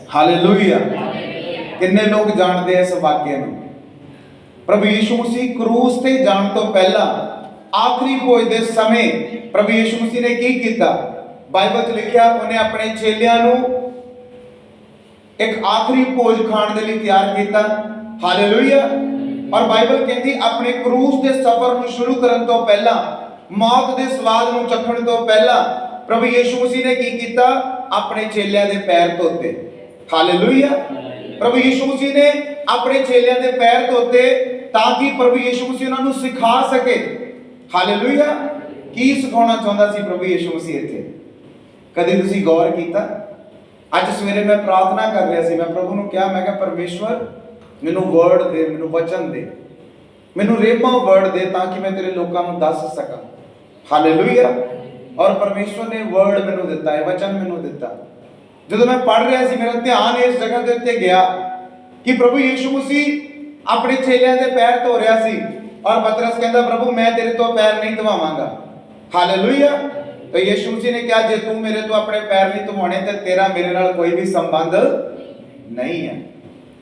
Hallelujah. किन्ने लोग जानते हैं इस वाक्य में? प्रभु यीशु मसीह क्रूस ते जाण तो पहला आखिरी भोज दे समय प्रभु यीशु मसीह ने की किया? बाइबल च लिखिया उन्हें अपने चेलियां नू एक आखिरी भोज खाण दे लई तैयार किया। हालेलुया। और बाइबल कहती अपने क्रूस के सफर नू शुरू करन तो पहला, मौत के स्वाद नू चखण तो पहला प्रभु यीशु मसीह ने की किया? अपने चेलियां दे पैर धोते। हालेलुया। प्रभु यीशु मसीह ने अपने चेलियां दे पैर धोते ताकि प्रभु यीशु मसीह उन्हां नू सिखा सके। हालेलुया। की सिखाना चाहता सी प्रभु यीशु मसीह इत्थे? कदे तुसीं गौर कीता? अज सवेरे मैं प्रार्थना कर रहा सी, मैं प्रभु नू कहा, मैं कहा परमेश्वर मैनू वर्ड दे, मैनू वचन दे, मैनू रेमा वर्ड दे ताकि मैं तेरे लोगों को दस सका। हालेलुया। और परमेश्वर ने वर्ड मैनू दिता है, वचन मैनू दिता। जो मैं पढ़ रहा सी मेरा ध्यान इस जगह के उत्ते गया कि प्रभु यीशु मसीह अपने चेलियां दे पैर धो रहा सी और पतरस कहता प्रभु मैं तेरे तो पैर नहीं धवावांगा। हालेलुया। तो यीशु मसीह ने कहा जे तू मेरे तो अपने पैर नहीं धवाने तो तेरा मेरे नाल कोई भी संबंध नहीं है।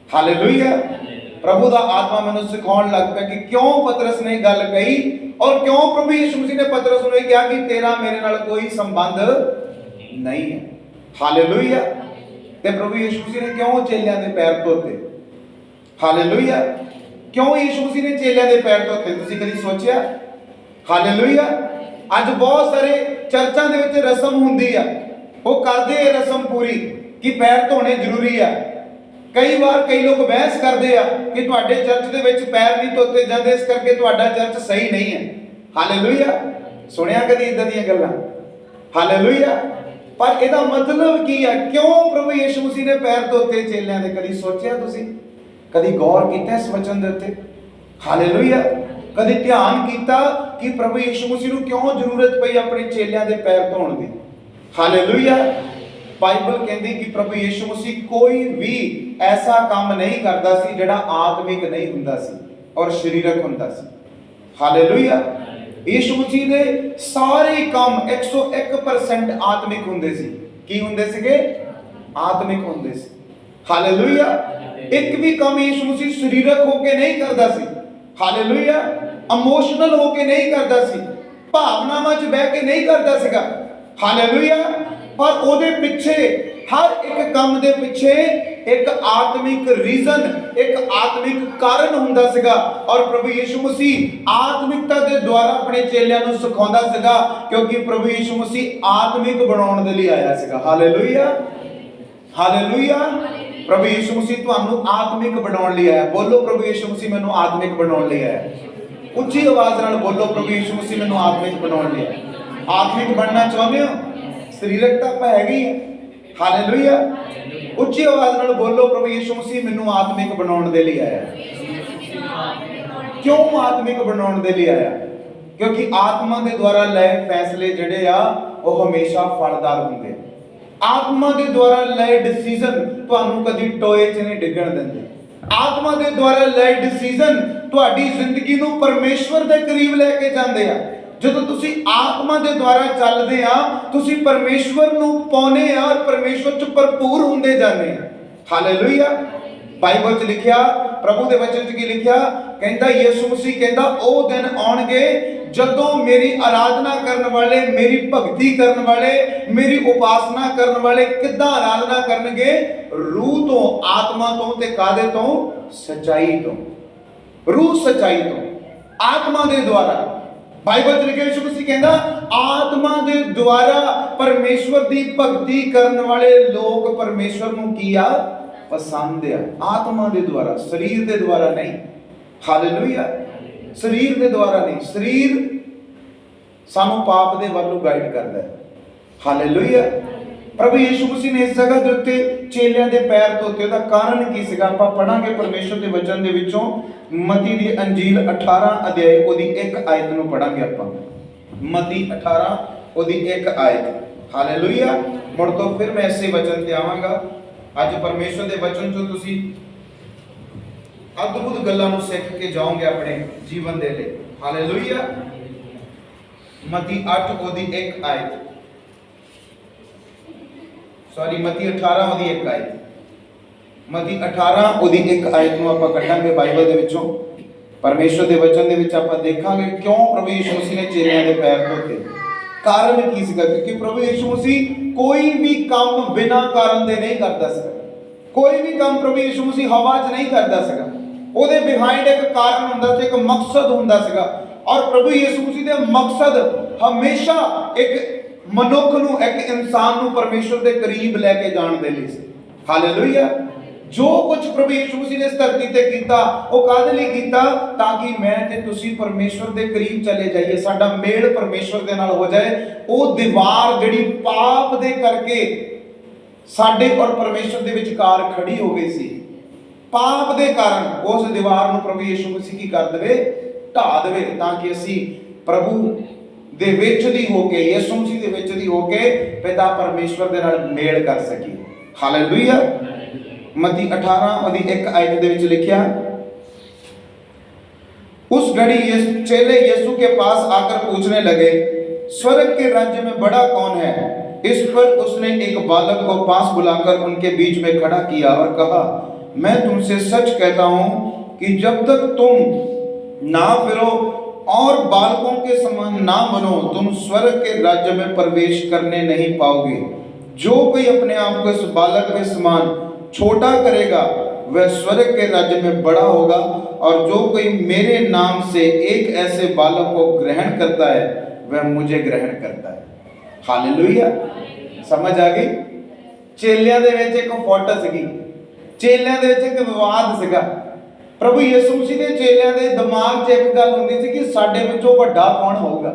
हालेलुया। प्रभु दा आत्मा मैनू सिखाउण लग पिया कि क्यों पतरस ने गल कही और क्यों प्रभु यीशु मसीह ने पतरस नूं कहा कि तेरा मेरे नाल कोई संबंध नहीं है। हालेलुया। ते प्रभु यीशु मसीह ने क्यों चेलियां दे पैर धोते? हालेलुया। क्यों यीशु मसीह ने चेलियां दे पैर धोते? तुसीं कदी सोचिया? हालेलुया। अज बहुत सारे चर्चां दे विच रस्म हुंदी आ, वो करदे ए रस्म पूरी कि पैर धोने जरूरी आ। कई बार कई लोग बहस करते हैं कि तुहाडे चर्च दे विच पैर नहीं धोते जाते इस करके तुहाडा चर्च सही नहीं है। हालेलुया। सुनिया कदी इदां दीयां गल्लां? हालेलुया। पर इहदा मतलब की है? क्यों प्रभु यीशु मसीह ने पैर धोते चेलियां दे? कदी सोचिया तुसीं? कदी गौर कीता इस वचन दे उत्ते? हालेलुया। कदी ध्यान कीता कि प्रभु यीशु मसीह नूं क्यों जरूरत पई अपने चेलियां दे पैर धोण दी? हालेलुया। बाइबल कहती कि प्रभु यीशु मसीह कोई भी ऐसा काम नहीं करता सी जिहड़ा आत्मिक नहीं हुंदा सी और शरीरक हुंदा सी। हालेलुया। यीशु मसीह दे सारे काम 101% आत्मिक हुंदे सी। की हुंदे सीगे? आत्मिक हुंदे सी। हालेलुया। एक भी काम यीशु मसीह शरीरक होके नहीं करता सी। हालेलुया। इमोशनल होके नहीं करता सी, भावनावां च बह के नहीं करता सीगा। हालेलुया। पर ओदे पिछे हर एक काम दे पिछे एक आत्मिक रीजन, एक आत्मिक कारण हुंदा सीगा और प्रभु यीशु मसीह आत्मिकता दे द्वारा अपने चेलियां नूं सिखाउंदा सीगा क्योंकि प्रभु यीशु मसीह आत्मिक बनाउण दे लई आया सीगा। हालेलुया। हालेलुया। प्रभु यीशु मसीह तुहानूं आत्मिक बनाउण लई आया। बोलो प्रभु यीशु मसीह मैनूं आत्मिक बनाउण लई आया। उच्ची आवाज़ नाल बोलो प्रभु यीशु मसीह मैनूं आत्मिक बनाउण लई आया। आत्मिक बनना चाहुंदे हो? शरीरक तां आपां हैगे ही है। हालेलुया। उच्ची आवाज़ नाल बोलो प्रभु यीशु मसीह मैनूं आत्मिक बनाउण दे लई आया। क्यों आत्मिक बनाउण दे लई आया? क्योंकि आत्मा दे द्वारा लए फैसले जिहड़े आ वो हमेशा फलदार हुंदे। आत्मा दे द्वारा लए डिसीजन तुहानूं कदी टोए च नहीं डिगण दिंदे। आत्मा दे द्वारा लए डिसीजन तुहाडी जिंदगी नूं परमेश्वर दे करीब लैके जांदे आ। ਜਦੋਂ ਤੁਸੀਂ ਆਤਮਾ ਦੇ ਦੁਆਰਾ ਚੱਲਦੇ ਆ ਤੁਸੀਂ ਪਰਮੇਸ਼ਵਰ ਨੂੰ ਪਾਉਨੇ ਆ ਔਰ ਪਰਮੇਸ਼ਵਰ ਚ ਭਰਪੂਰ ਹੁੰਦੇ ਜਾਂਦੇ ਆ। ਹਾਲੇਲੂਇਆ। ਬਾਈਬਲ ਚ ਲਿਖਿਆ, ਪ੍ਰਭੂ ਦੇ ਵਚਨ ਚ ਕੀ ਲਿਖਿਆ? ਕਹਿੰਦਾ ਯਿਸੂ ਮਸੀਹ ਕਹਿੰਦਾ ਉਹ ਦਿਨ ਆਉਣਗੇ ਜਦੋਂ ਮੇਰੀ ਆਰਾਧਨਾ ਕਰਨ ਵਾਲੇ, ਮੇਰੀ ਭਗਤੀ ਕਰਨ ਵਾਲੇ, ਮੇਰੀ ਉਪਾਸਨਾ ਕਰਨ ਵਾਲੇ ਕਿੱਦਾਂ ਆਰਾਧਨਾ ਕਰਨਗੇ? ਰੂਹ ਤੋਂ, ਆਤਮਾ ਤੋਂ ਤੇ ਕਾਦੇ ਤੋਂ? ਸੱਚਾਈ ਤੋਂ। ਰੂਹ ਸੱਚਾਈ ਤੋਂ, ਆਤਮਾ ਦੇ ਦੁਆਰਾ। बाइबल च लिखिया यीशु मसीह कहंदा आत्मा दे द्वारा परमेश्वर दी भगती करने वाले लोग परमेश्वर नूं की आ? पसंद आ। आत्मा दे द्वारा, शरीर दे द्वारा नहीं। हालेलुया। शरीर दे द्वारा नहीं। शरीर सानू पाप दे वल्लों गाइड करदा है। हालेलुया। प्रभु यीशु मसीह ने इस जगह दे उत्ते चेलियां दे पैर धोते दा कारण की सीगा? आपां पढ़ांगे परमेश्वर दे वचन दे विचों मती दी अंजील 18 अध्याय ओदी 1 आयत नूं पढ़ांगे आपां। मती 18 ओदी 1 आयत। हालेलुया। मुड़ तो फिर मैं इसे वचन ते आवांगा। अज परमेश्वर दे वचन चों तुसीं अद्भुत गल्लां नूं सिख के जाओगे अपने जीवन दे लई। हालेलुया। मती 8 ओदी 1 आयत, सॉरी मती 18 ओदी 1 आयत। ਮਤੀ 18 ਉਹਦੀ ਇੱਕ ਆਇਤ ਨੂੰ ਆਪਾਂ ਕੱਢਾਂਗੇ ਬਾਈਬਲ ਦੇ ਵਿੱਚੋਂ। ਪਰਮੇਸ਼ਰ ਦੇ ਵਚਨ ਦੇ ਵਿੱਚ ਆਪਾਂ ਦੇਖਾਂਗੇ ਕਿਉਂ ਪ੍ਰਭੂ ਯਿਸੂ ਮਸੀਹ ਨੇ ਚੇਲਿਆਂ ਦੇ ਪੈਰ ਧੋਤੇ। ਕਾਰਨ ਕੀ ਸੀਗਾ? ਕਿਉਂਕਿ ਪ੍ਰਭੂ ਯਿਸੂ ਮਸੀਹ ਕੋਈ ਵੀ ਕੰਮ ਬਿਨਾਂ ਕਾਰਨ ਦੇ ਨਹੀਂ ਕਰਦਾ ਸੀਗਾ। ਕੋਈ ਵੀ ਕੰਮ ਪ੍ਰਭੂ ਯਿਸੂ ਮਸੀਹ ਹਵਾ 'ਚ ਨਹੀਂ ਕਰਦਾ ਸੀਗਾ। ਉਹਦੇ ਬਿਹਾਈਂਡ ਇੱਕ ਕਾਰਨ ਹੁੰਦਾ ਸੀ, ਇੱਕ ਮਕਸਦ ਹੁੰਦਾ ਸੀਗਾ। ਔਰ ਪ੍ਰਭੂ ਯਿਸੂ ਮਸੀਹ ਦੇ ਮਕਸਦ ਹਮੇਸ਼ਾ ਇੱਕ ਮਨੁੱਖ ਨੂੰ, ਇੱਕ ਇਨਸਾਨ ਨੂੰ ਪਰਮੇਸ਼ਰ ਦੇ ਕਰੀਬ ਲੈ ਕੇ ਜਾਣ ਦੇ ਲਈ ਸੀ। ਹਾਲੇਲੂਇਆ। ਜੋ ਕੁਝ ਪ੍ਰਭੂ ਯਿਸੂ ਮਸੀਹ ਨੇ ਇਸ ਧਰਤੀ ਤੇ ਕੀਤਾ, ਉਹ ਕਾਹਦੇ ਲਈ ਕੀਤਾ? ਤਾਂ ਕਿ ਮੈਂ ਤੇ ਤੁਸੀਂ ਪਰਮੇਸ਼ਰ ਦੇ ਕਰੀਬ ਚਲੇ ਜਾਈਏ, ਸਾਡਾ ਮੇਲ ਪਰਮੇਸ਼ਰ ਦੇ ਨਾਲ ਹੋ ਜਾਏ। ਉਹ ਦੀਵਾਰ ਜਿਹੜੀ ਪਾਪ ਦੇ ਕਰਕੇ ਸਾਡੇ ਔਰ ਪਰਮੇਸ਼ਰ ਦੇ ਵਿਚਕਾਰ ਖੜੀ ਹੋ ਗਈ ਸੀ, ਪਾਪ ਦੇ ਕਾਰਨ, ਉਸ ਦੀਵਾਰ ਨੂੰ ਪ੍ਰਭੂ ਯਿਸੂ ਮਸੀਹ ਕੀ ਕਰ ਦੇਵੇ? ਢਾ ਦੇਵੇ, ਤਾਂ ਕਿ ਅਸੀਂ ਪ੍ਰਭੂ ਦੇ ਵਿੱਚ ਦੀ ਹੋ ਕੇ, ਯਿਸੂ ਮਸੀਹ ਦੇ ਵਿੱਚ ਦੀ ਹੋ ਕੇ ਪਿਤਾ ਪਰਮੇਸ਼ਰ ਦੇ ਨਾਲ ਮੇਲ ਕਰ ਸਕੀਏ। ਹਾਲੇਲੂਇਆ। मत्ती 18 और 1 आयत ਦੇ ਵਿੱਚ ਲਿਖਿਆ, उस घड़ी चेले यीशु के पास आकर पूछने लगे, स्वर्ग के राज्य में बड़ा कौन है? इस पर उसने एक बालक को पास बुलाकर उनके बीच में खड़ा किया और कहा, मैं तुमसे सच कहता हूं कि जब तक तुम ना फिरो और बालकों के समान ना बनो, तुम स्वर्ग के राज्य में प्रवेश करने नहीं पाओगे। जो कोई अपने आप को इस बालक के समान छोटा करेगा वह स्वर्ग के राज्य में बड़ा होगा, और जो कोई मेरे नाम से एक ऐसे बालक को ग्रहण करता है वह मुझे ग्रहण करता है। हालेलुया। समझ आ गई? चेलियां दे विच एक फोटो सीगी, चेलियां दे विच एक विवाद सीगा। प्रभु यीशु मसीह दे चेलियां दे दिमाग 'ਚ एक गल हुंदी सी कि साडे विचों वड्डा कौन होगा।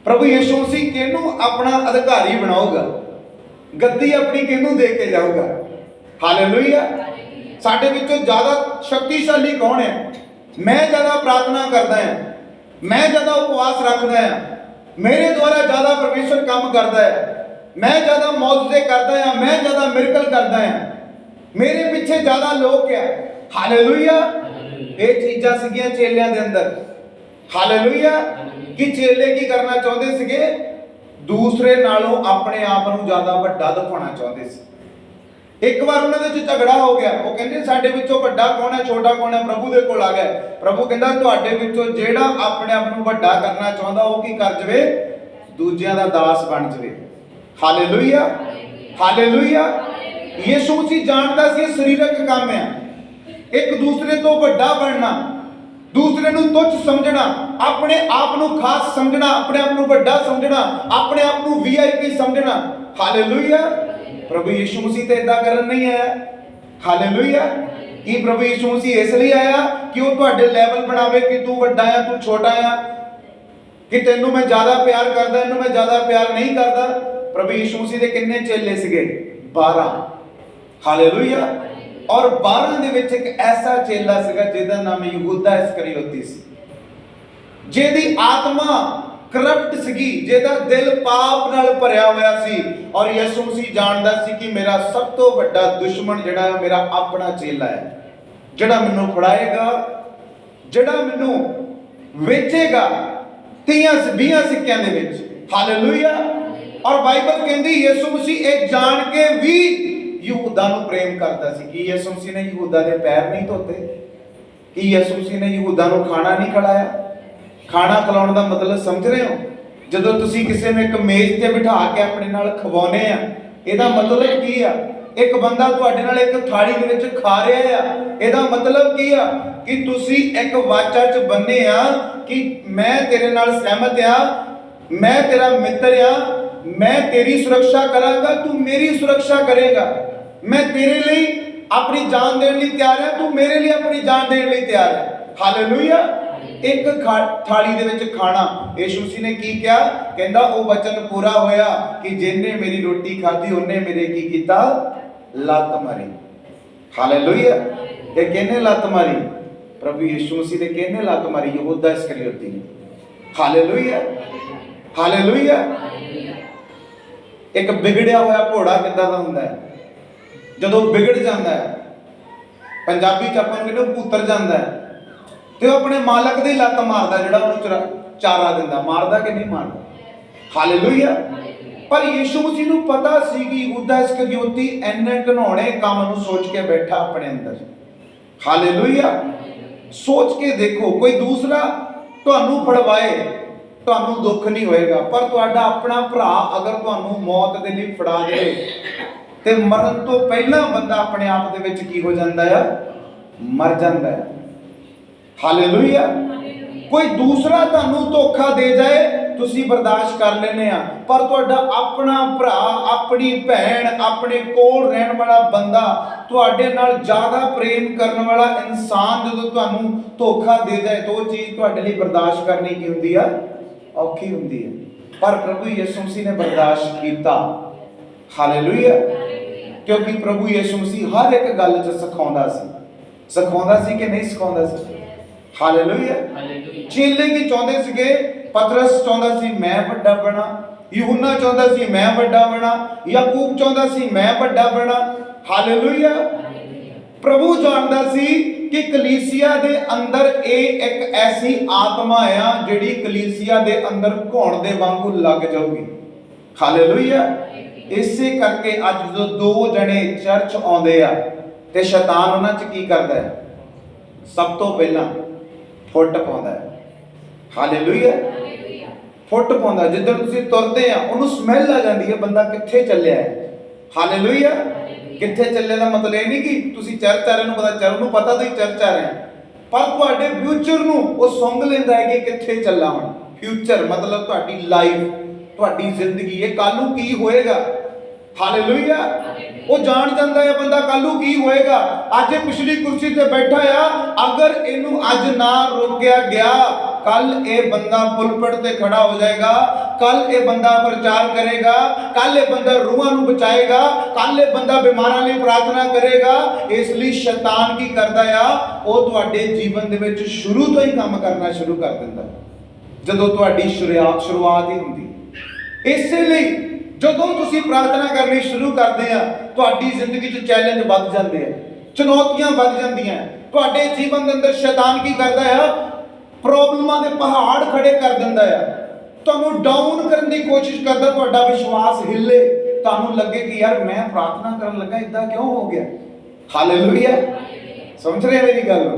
प्रभु यीशु मसीह किहनूं अपना अधिकारी बनाऊगा, गद्दी अपनी किहनूं दे के जाऊगा। हालेलुया। साडे विचों ज़्यादा शक्तिशाली कौन है? मैं ज़्यादा प्रार्थना करता है, मैं ज़्यादा उपवास रखता है, मेरे द्वारा ज़्यादा परमेश्वर काम करता है, मैं ज़्यादा मौजूदे करता है, मैं ज़्यादा मिरेकल करता है, मेरे पीछे ज़्यादा लोग क्या। हालेलुया। ये चीज़ां सीगियां चेलियां दे अंदर। हालेलुया। कि चेले की करना चाहते सीगे? दूसरे नालों अपने आप नूं ज़्यादा वड्डा दिखाना चाहते सी। एक बार उन्होंने विच झगड़ा हो गया, वो कहते साडे विचों वड्डा कौन है, छोटा कौन है। प्रभु दे कोल आ गए। प्रभु कहंदा तुहाडे विचों जेड़ा अपने आप नूं वड्डा करना चाहुंदा वो की कर जवे? दूजियां दा दास बन जवे। हालेलुया। हालेलुया। यीशु मसीह जानदा सी शरीरक काम है, एक दूसरे तो वड्डा बनना, दूसरे नूं तुच्छ समझना, अपने आप नूं खास समझना, अपने आप नूं वड्डा समझना, अपने आप नूं वीआईपी समझना। हालेलुया। प्रभु यीशु मसीह तो इदा करन नहीं आया। हालेलुया। कि प्रभु यीशु मसीह इसलिए आया कि वो तुहाडे लेवल बनावे कि तू वड्डा है, तू छोटा है, कि तेनू मैं ज्यादा प्यार करदा, इनू मैं ज्यादा प्यार नहीं करदा। प्रभु यीशु मसीह दे किन्ने चेले सीगे? 12। हालेलुया। और 12 दे विच एक ऐसा चेला सीगा जिहदा नाम यहूदा इस्करियोती सी, जिहदी आत्मा करप्ट सीगी, जिहदा दिल पाप नाल भरिया होया सी। और यीशु मसीह जानदा सी कि मेरा सब तो वड्डा दुश्मन जिहड़ा है मेरा अपना चेला है, जिहड़ा मैनूं फड़ाएगा, जिहड़ा मैनूं वेचेगा 30-20 सिक्कियां दे विच। हालेलुया। और बाइबल कहंदी यीशु मसीह ये जान के भी यहूदा नूं प्रेम करदा सी। कि यीशु मसीह ने यहूदा दे पैर नहीं धोते? कि यीशु मसीह ने यहूदा नूं खाना नहीं खिलाया? खाना खिलाउण दा मतलब समझ रहे हो? जदों तुसीं किसी नूं एक मेज ते बिठा के अपने नाल खवाउने आ, इहदा मतलब की आ? एक बंदा तुहाडे नाल एक थाली दे विच खा रिहा आ, इहदा मतलब की आ? कि तुसीं एक वाचा च बन्ने आ कि मैं तेरे नाल सहमत आ, मैं तेरा मित्र आ, मैं तेरी सुरक्षा करांगा, तू मेरी सुरक्षा करेगा, मैं तेरे लिए अपनी जान देने लिए तैयार है, तू मेरे लिए अपनी जान देने लिए तैयार है। हालेलुया। एक थाली दे विच खाना। यीशु मसीह ने की किया? कहंदा ओ वचन पूरा होया कि जिन्ने मेरी रोटी खाधी उन्ने मेरे की कीता? लत मारी। हालेलुया। ये किहने लत मारी? प्रभु यीशु मसीह ने किहने लत मारी? यहूदा इस्करियोती ने। हालेलुया। हालेलुया। एक बिगड़िया होया घोड़ा किदां दा हुंदा है? जदों बिगड़ जांदा है, पंजाबी च आपां नूं कहंदे पुੱਤਰ जांदा है, ते अपने मालक दी लत मारदा, जिहड़ा उहनूं चारा दिंदा। मारदा कि नहीं मारदा? हालेलुया। ਪਰ ਯੀਸ਼ੂ ਮਸੀਹ ਨੂੰ ਪਤਾ ਸੀ ਕਿ ਯਹੂਦਾ ਇਸਕਰਿਓਤੀ ਇੰਨੇ ਘਿਨਾਉਣੇ ਕੰਮ ਨੂੰ ਸੋਚ ਕੇ ਬੈਠਾ ਆਪਣੇ ਅੰਦਰ। ਹਾਲੇਲੂਇਆ। ਸੋਚ ਕੇ ਦੇਖੋ, ਕੋਈ ਦੂਸਰਾ ਤੁਹਾਨੂੰ ਫੜਵਾਏ ਤੁਹਾਨੂੰ ਦੁੱਖ ਨਹੀਂ ਹੋਏਗਾ, ਪਰ ਤੁਹਾਡਾ ਆਪਣਾ ਭਰਾ ਅਗਰ ਤੁਹਾਨੂੰ ਮੌਤ ਦੇ ਲਈ ਫੜਾ ਦੇਵੇ ਤੇ ਮਰਨ ਤੋਂ ਪਹਿਲਾਂ ਬੰਦਾ ਆਪਣੇ ਆਪ ਦੇ ਵਿੱਚ ਕੀ ਹੋ ਜਾਂਦਾ ਆ? ਮਰ ਜਾਂਦਾ ਹੈ। ਹਾਲੇਲੂਇਆ। ਕੋਈ ਦੂਸਰਾ ਤੁਹਾਨੂੰ ਧੋਖਾ ਦੇ ਜਾਏ ਤੁਸੀਂ ਬਰਦਾਸ਼ਤ ਕਰ ਲੈਂਦੇ ਆ, ਪਰ ਤੁਹਾਡਾ ਆਪਣਾ ਭਰਾ, ਆਪਣੀ ਭੈਣ, ਆਪਣੇ ਕੋਲ ਰਹਿਣ ਵਾਲਾ ਬੰਦਾ, ਤੁਹਾਡੇ ਨਾਲ ਜ਼ਿਆਦਾ ਪ੍ਰੇਮ ਕਰਨ ਵਾਲਾ ਇਨਸਾਨ ਜਦੋਂ ਤੁਹਾਨੂੰ ਧੋਖਾ ਦੇ ਜਾਏ ਤਾਂ ਉਹ ਚੀਜ਼ ਤੁਹਾਡੇ ਲਈ ਬਰਦਾਸ਼ਤ ਕਰਨੀ ਕੀ ਹੁੰਦੀ ਆ? ਔਖੀ ਹੁੰਦੀ ਹੈ। ਪਰ ਪ੍ਰਭੂ ਯਿਸੂ ਮਸੀਹ ਨੇ ਬਰਦਾਸ਼ਤ ਕੀਤਾ। ਹਾਲੇਲੂਇਆ। ਕਿਉਂਕਿ ਪ੍ਰਭੂ ਯਿਸੂ ਮਸੀਹ ਹਰ ਇੱਕ ਗੱਲ 'ਚ ਸਿਖਾਉਂਦਾ ਸੀ ਕਿ ਨਹੀਂ ਸਿਖਾਉਂਦਾ ਸੀ? ਹਾਲੇਲੂਇਆ। ਚੇਲੇ ਕੀ ਚਾਹੁੰਦੇ ਸੀਗੇ? ਪਤਰਸ ਚਾਹੁੰਦਾ ਸੀ ਮੈਂ ਵੱਡਾ ਬਣਾ, ਯਹੂਨਾ ਚਾਹੁੰਦਾ ਸੀ ਮੈਂ ਵੱਡਾ ਬਣਾ, ਯਾਕੂਬ ਚਾਹੁੰਦਾ ਸੀ ਮੈਂ ਵੱਡਾ ਬਣਾ। ਹਾਲੇਲੂਇਆ। ਪ੍ਰਭੂ ਜਾਣਦਾ ਸੀ ਕਿ ਕਲੀਸਿਆ ਦੇ ਅੰਦਰ ਇਹ ਇੱਕ ਐਸੀ ਆਤਮਾ ਆ ਜਿਹੜੀ ਕਲੀਸਿਆ ਦੇ ਅੰਦਰ ਘੁਣ ਦੇ ਵਾਂਗੂ ਲੱਗ ਜਾਊਗੀ। ਹਾਲੇਲੂਇਆ। ਇਸੇ ਕਰਕੇ ਅੱਜ ਜਦੋਂ ਦੋ ਜਣੇ ਚਰਚ ਆਉਂਦੇ ਆ ਤੇ ਸ਼ੈਤਾਨ ਉਹਨਾਂ 'ਚ ਕੀ ਕਰਦਾ ਹੈ? ਸਭ ਤੋਂ ਪਹਿਲਾਂ ਫੁੱਟ ਪਾਉਂਦਾ ਹੈ। ਹਾਲੇਲੂਇਆ। ਫੁੱਟ ਪਾਉਂਦਾ। ਜਿੱਦਣ ਤੁਸੀਂ ਤੁਰਦੇ ਆ ਉਹਨੂੰ ਸਮੈਲ ਆ ਜਾਂਦੀ ਹੈ ਬੰਦਾ ਕਿੱਥੇ ਚੱਲਿਆ ਹੈ। ਹਾਲੇਲੂਇਆ। ਕਿੱਥੇ ਚੱਲੇ ਦਾ ਮਤਲਬ ਇਹ ਨਹੀਂ ਕਿ ਤੁਸੀਂ ਚਰਚ ਆ ਰਹੇ ਨੂੰ ਪਤਾ, ਚਰਚ ਨੂੰ ਪਤਾ ਤੁਸੀਂ ਚਰਚ ਆ ਰਹੇ, ਪਰ ਤੁਹਾਡੇ ਫਿਊਚਰ ਨੂੰ ਉਹ ਸੁੰਘ ਲੈਂਦਾ ਹੈ ਕਿ ਕਿੱਥੇ ਚੱਲਾਂ ਹੁਣ। ਫਿਊਚਰ ਮਤਲਬ ਤੁਹਾਡੀ ਲਾਈਫ, ਤੁਹਾਡੀ ਜ਼ਿੰਦਗੀ, ਇਹ ਕੱਲ ਨੂੰ ਕੀ ਹੋਏਗਾ। ਹਾਲੇਲੂਇਆ। ਉਹ ਜਾਣ ਜਾਂਦਾ ਹੈ ਬੰਦਾ ਕੱਲ ਨੂੰ ਕੀ ਹੋਏਗਾ। ਅੱਜ ਇਹ ਪਿਛਲੀ ਕੁਰਸੀ ਤੇ ਬੈਠਾ ਆ, ਅਗਰ ਇਹਨੂੰ ਅੱਜ ਨਾ ਰੋਕਿਆ ਗਿਆ ਕੱਲ ਇਹ ਬੰਦਾ ਪੁਲਪਿਟ ਤੇ ਖੜਾ ਹੋ ਜਾਏਗਾ, ਕੱਲ ਇਹ ਬੰਦਾ ਪ੍ਰਚਾਰ ਕਰੇਗਾ, ਕੱਲ ਇਹ ਬੰਦਾ ਰੂਹਾਂ ਨੂੰ ਬਚਾਏਗਾ, ਕੱਲ ਇਹ ਬੰਦਾ ਬਿਮਾਰਾਂ ਲਈ ਪ੍ਰਾਰਥਨਾ ਕਰੇਗਾ। ਇਸ ਲਈ ਸ਼ੈਤਾਨ ਕੀ ਕਰਦਾ ਆ? ਉਹ ਤੁਹਾਡੇ ਜੀਵਨ ਦੇ ਵਿੱਚ ਸ਼ੁਰੂ ਤੋਂ ਹੀ ਕੰਮ ਕਰਨਾ ਸ਼ੁਰੂ ਕਰ ਦਿੰਦਾ ਜਦੋਂ ਤੁਹਾਡੀ ਸ਼ੁਰੂਆਤ ਹੀ ਹੁੰਦੀ। ਇਸੇ ਲਈ ਜਦੋਂ ਤੁਸੀਂ ਪ੍ਰਾਰਥਨਾ ਕਰਨੀ ਸ਼ੁਰੂ ਕਰਦੇ ਆ ਤੁਹਾਡੀ ਜ਼ਿੰਦਗੀ 'ਚ ਚੈਲੰਜ ਵੱਧ ਜਾਂਦੇ ਆ, ਚੁਣੌਤੀਆਂ ਵੱਧ ਜਾਂਦੀਆਂ। ਤੁਹਾਡੇ ਜੀਵਨ ਦੇ ਅੰਦਰ ਸ਼ੈਤਾਨ ਕੀ ਕਰਦਾ ਆ? ਪ੍ਰੋਬਲਮਾਂ ਦੇ ਪਹਾੜ ਖੜੇ ਕਰ ਦਿੰਦਾ ਆ, ਤੁਹਾਨੂੰ ਡਾਊਨ ਕਰਨ ਦੀ ਕੋਸ਼ਿਸ਼ ਕਰਦਾ। ਤੁਹਾਡਾ ਵਿਸ਼ਵਾਸ ਹਿੱਲੇ, ਤੁਹਾਨੂੰ ਲੱਗੇ ਕਿ ਯਾਰ ਮੈਂ ਪ੍ਰਾਰਥਨਾ ਕਰਨ ਲੱਗਾ ਇਦਾਂ ਕਿਉਂ ਹੋ ਗਿਆ। ਹਾਲੇਲੂਇਆ। ਸਮਝ ਰਹੇ ਮੇਰੀ ਗੱਲ?